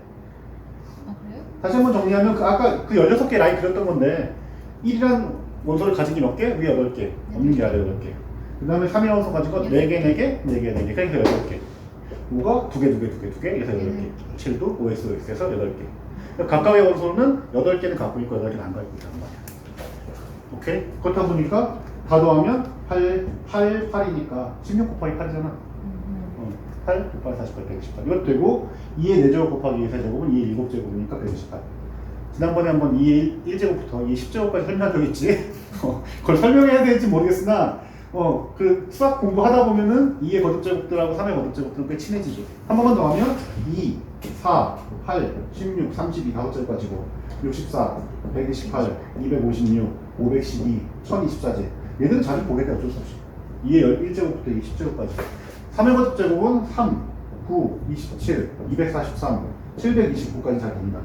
Speaker 2: 아, 그래요?
Speaker 1: 다시 한번 정리하면 아까 그 16개 라인 그렸던 건데 1이란 원소를 가진 게 몇 개? 위에 8개. 없는 게 아래 8개. 그 다음에 3이라는 원소 가진 거 4개, 4개, 4개, 4개. 그러니까 8개. 5가 2개, 2개, 2개, 2개. 그래서 8개. 7도 OS에서 8개. 각각의 원소는 8개는 갖고 있고 8개는 안 갖고 있단 말이야. 오케이? 그렇다 보니까 다 더하면 8이니까 16 곱하기 8이잖아. 8 곱하기 48, 128. 이것도 되고 2의 4제곱 곱하기 2의 4제곱은 2의 7제곱이니까 128. 지난번에 한번 2의 1제곱부터 2의 10제곱까지 설명한 적 있지? 그걸 설명해야 될지 모르겠으나 그 수학 공부하다 보면은 2의 거듭제곱들하고 3의 거듭제곱들은 꽤 친해지죠. 한 번만 더 하면 2, 4, 8, 16, 32, 5제곱까지고 64, 128, 256, 512, 1024제. 얘들은 자주 보게 돼 어쩔 수 없이. 2의 1제곱부터 2의 10제곱까지. 3의 거듭제곱은 3, 9, 27, 243, 729까지 잘 됩니다.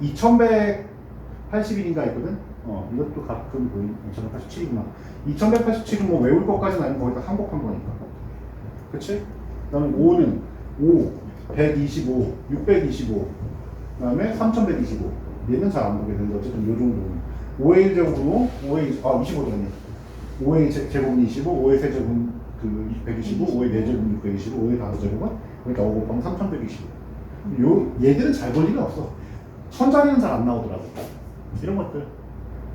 Speaker 1: 2181인가 있거든? 이것도 가끔 보이는 2187이구나. 2187은 뭐 외울 것까지는 아니고 거기다 항복한 거니까. 그치? 그 다음에 5는 5, 125, 625, 그 다음에 3125. 얘는 잘 안 보게 되는데 어쨌든 요 정도는. 5의 1제곱으로 25잖니. 5의 제곱은 25, 5의 세제곱은 125, 5의 4제곱은 625, 5의 5제곱은 그러니까 5 곱하면 3125. 얘들은 잘 볼 리가 없어. 천자리는 잘 안 나오더라고. 이런 것들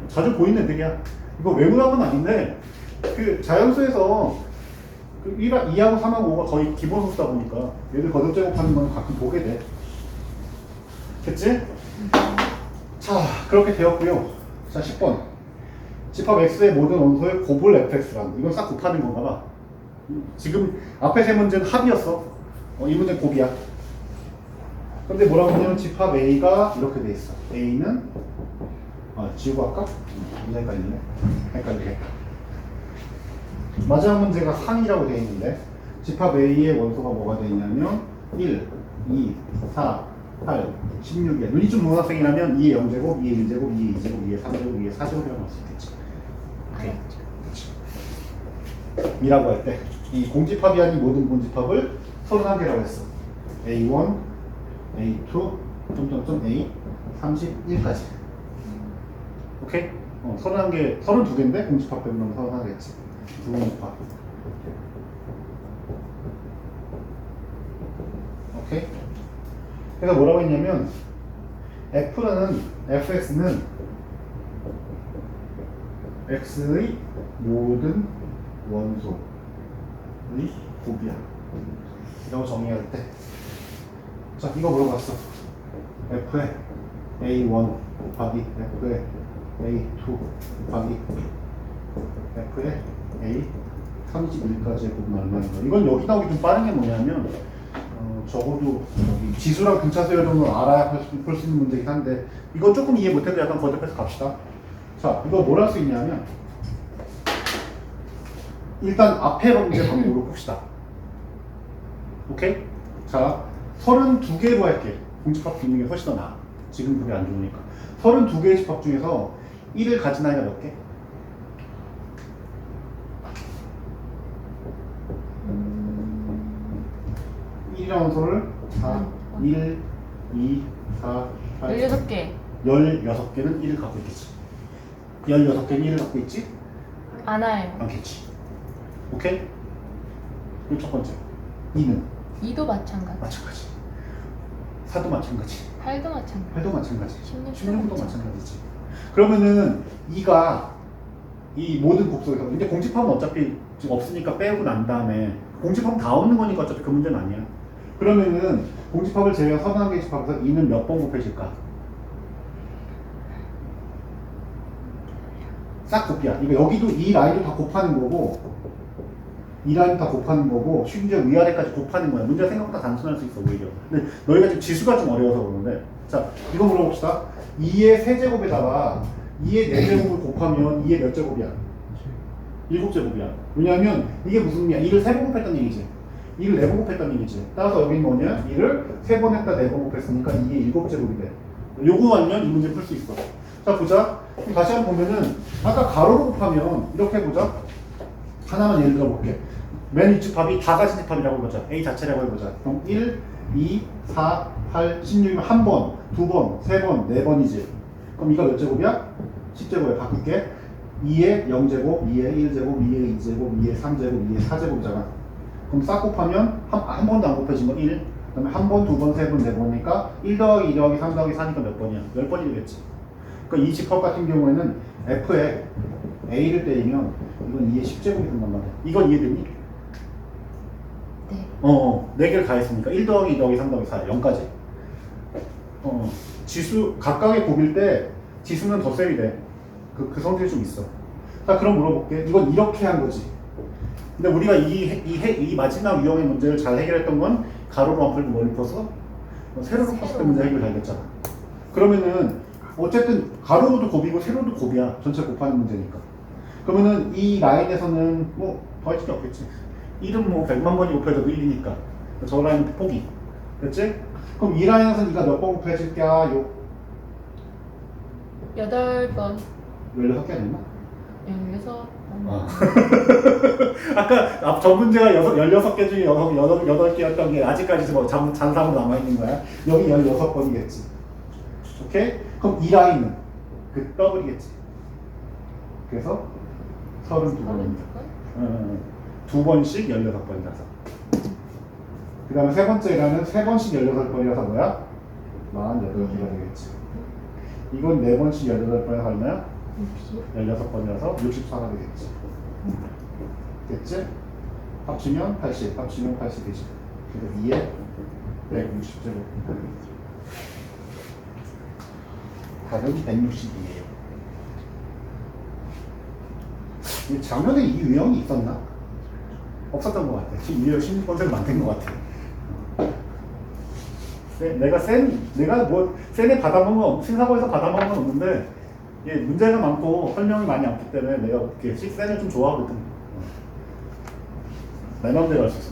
Speaker 1: 자주 보이는 애들이야. 이거 외우는 건 아닌데 그 자연수에서 그 2하고 3하고 5가 거의 기본 수다 보니까 얘들 거듭제곱하는 건 가끔 보게 돼. 됐지? 자, 그렇게 되었고요. 자, 10번. 집합 X의 모든 원소의 곱을 fx란. 이건 싹 곱하는 건가 봐. 지금 앞에 세 문제는 합이었어. 이 문제는 곱이야. 근데 뭐라고 하냐면 집합 A가 이렇게 돼 있어. A는 지우고 할까? 문제 헷갈리네. 헷갈리게. 마지막 문제가 상이라고 돼 있는데 집합 A의 원소가 뭐가 돼 있냐면 1, 2, 4, 8, 16이야. 눈이 좀 노는 학생이라면 2의 0제곱, 2의 1제곱, 2의 2제곱, 2의 3제곱, 2의 4제곱이라고 할 수 있겠지. 오케이. 그렇지. 이라고 할 때 이 공집합이 아닌 모든 공집합을 31개라고 했어. A1, A2, A 31까지. 오케이? 31개, 32개인데 공집합 빼면 31개겠지. 두 공집합. 오케이? 그래서 뭐라고 했냐면 fx는 x의 모든 원소의 곱이야. 이라고 정의할 때. 자, 이거 물어봤어. f의 A1 곱하기 f의 A2 곱하기 f의 A31까지의 곱은 얼마인가. 이건 여기 나오기 좀 빠른 게 뭐냐면 적어도 여기 지수랑 등차수열 정도는 알아야 풀 수 있는 문제긴 한데 이건 조금 이해 못해도 약간 거듭해서 갑시다. 자, 이거 뭘 할 수 있냐면 일단 앞에 문제 방법으로 풉시다. 오케이? 자, 32개로 할게. 공집합 기능이 훨씬 더 나아. 지금 그게 안 좋으니까. 32개의 집합 중에서 1을 가진 아이가 몇 개? 1이라는 수를 4, 1, 2, 4, 8,
Speaker 2: 16개.
Speaker 1: 16개는 1을 갖고 있겠지. 16개는 1을 갖고 있지?
Speaker 2: 안 와요.
Speaker 1: 않겠지. 오케이? 이거 첫 번째. 2는
Speaker 2: 2도 마찬가지.
Speaker 1: 마찬가지. 4도 마찬가지.
Speaker 2: 8도 마찬가지.
Speaker 1: 8도 마찬가지.
Speaker 2: 16도
Speaker 1: 16도 마찬가지지. 그러면은 2가 이 모든 곱속에서 이제 공집합은 어차피 지금 없으니까 빼고 난 다음에 공집합은 다 없는 거니까 어차피 그 문제는 아니야. 그러면은 공집합을 제외한 31개의 집합에서 2는 몇 번 곱해질까? 싹 곱이야. 이거 여기도 이 라인도 다 곱하는 거고 이 라인도 다 곱하는 거고 심지어 위아래까지 곱하는 거야. 문제가 생각보다 단순할 수 있어 오히려. 근데 너희가 지금 지수가 좀 어려워서 그러는데 자 이거 물어봅시다. 2의 세제곱에다가 2의 4제곱을 곱하면 2의 몇 제곱이야? 7제곱이야. 왜냐하면 이게 무슨 의미야? 2를 3번 곱했다는 얘기지. 2를 4번 곱했다는 얘기지. 따라서 여기는 뭐냐? 2를 3번 했다 4번 곱했으니까 2의 7제곱이 돼. 요거 아니면 이 문제 풀 수 있어. 자 보자. 다시 한번 보면은 아까 가로로 곱하면 이렇게 해보자. 하나만 예를 들어 볼게. 맨 위집합이 다 같은 집합이라고 해보자. A 자체라고 해보자. 그럼 1, 2, 4, 8, 16이면 한 번, 두 번, 세 번, 네 번이지. 그럼 이가 몇 제곱이야? 10제곱에 바꿀게. 2의 0제곱, 2의 1제곱, 2의 2제곱, 2의 3제곱, 2의 4제곱이잖아. 그럼 싹 곱하면 한 번도 안 곱해진 거 1. 그 다음에 한 번, 두 번, 세 번, 네 번이니까 1 더하기 2 더하기 3 더하기 4니까 몇 번이야? 10번이 되겠지. 그러니까 이 집합 같은 경우에는 F에 A를 때리면 이건 2의 10제곱이 된단 말이야. 이건 이해되니?
Speaker 2: 네.
Speaker 1: 4개를 다 했으니까 1 더하기 2 더하기 3 더하기 4, 0까지. 지수, 각각의 곱일 때 지수는 더 셀이 돼. 그 성질이 좀 있어. 자, 그럼 물어볼게. 이건 이렇게 한 거지. 근데 우리가 이 마지막 유형의 문제를 잘 해결했던 건 가로로 안 풀고 뭘 풀어서? 세로로 풀었을 때 문제 해결 잘 됐잖아. 그러면은 어쨌든 가로로도 곱이고 세로도 곱이야. 전체 곱하는 문제니까. 그러면은 이 라인에서는 뭐 더할 게 없겠지. 1은 뭐 100만 번이 곱해져도 1이니까. 저 라인은 포기. 됐지? 그럼 이 라인에서는 네가 몇 번 곱해질까?
Speaker 2: 8번.
Speaker 1: 16개 아니나?
Speaker 2: 16번.
Speaker 1: 아까 저 문제가 16개 중에 8개였던 게 아직까지 뭐 잔상으로 남아있는 거야. 여기 16번이겠지. 오케이? 그럼 이 라인은 그 더블이겠지. 그래서 32번입니다. 두 번씩 16번이라서. 그 다음에 세 번째라는 3번씩 16번이라서 뭐야? 48개가 되겠지. 이건 4번씩 18번이라서 얼마야? 16번이라서 64가 되겠지. 됐지? 합치면 80, 합치면 80이지. 그래서 2에 160제곱. 답은 160이에요. 작년에 이 유형이 있었나? 없었던 것 같아. 지금 유형 16번째로 만든 것 같아. 내가 뭐 센에 받아먹은 건 신사고에서 받아먹은 건 없는데 문제가 많고 설명이 많이 없기 때문에 내가 이렇게 센을 좀 좋아하거든. 내 맘대로 할 수 있어.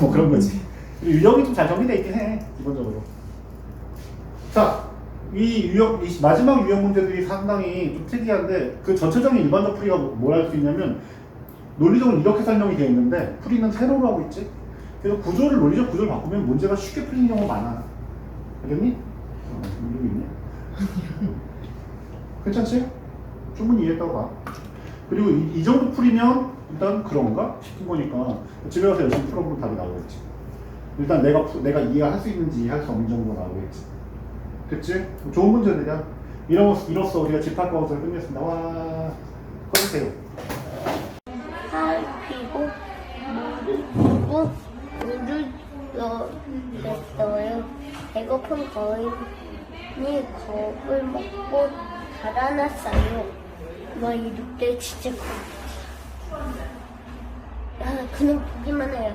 Speaker 1: 뭐 그런 거지. 유형이 좀 잘 정리되어 있긴 해 기본적으로. 자, 이 마지막 유형 문제들이 상당히 좀 특이한데 그 전체적인 일반적 풀이가 뭘 할 수 있냐면 논리적으로 이렇게 설명이 되어 있는데 풀이는 세로로 하고 있지. 그래서 논리적 구조를 바꾸면 문제가 쉽게 풀리는 경우가 많아. 알겠니? 이러고 있네. 괜찮지? 충분히 이해했다고 봐. 그리고 이 정도 풀이면 일단 그런가 싶은 거니까 집에 가서 열심히 풀어보면 답이 나오겠지. 일단 내가 이해할 수 있는지 이해할 수 없는 정도가 나오겠지. 됐지? 좋은 문제들이야. 이로써 우리가 집합 과목을 끝냈습니다. 와, 꺼주세요.
Speaker 4: 살피고 물을 넣었어요. 배고픈 거인이 겁을 먹고 달아났어요. 와, 이 늑대 진짜 그냥 보기만 해요.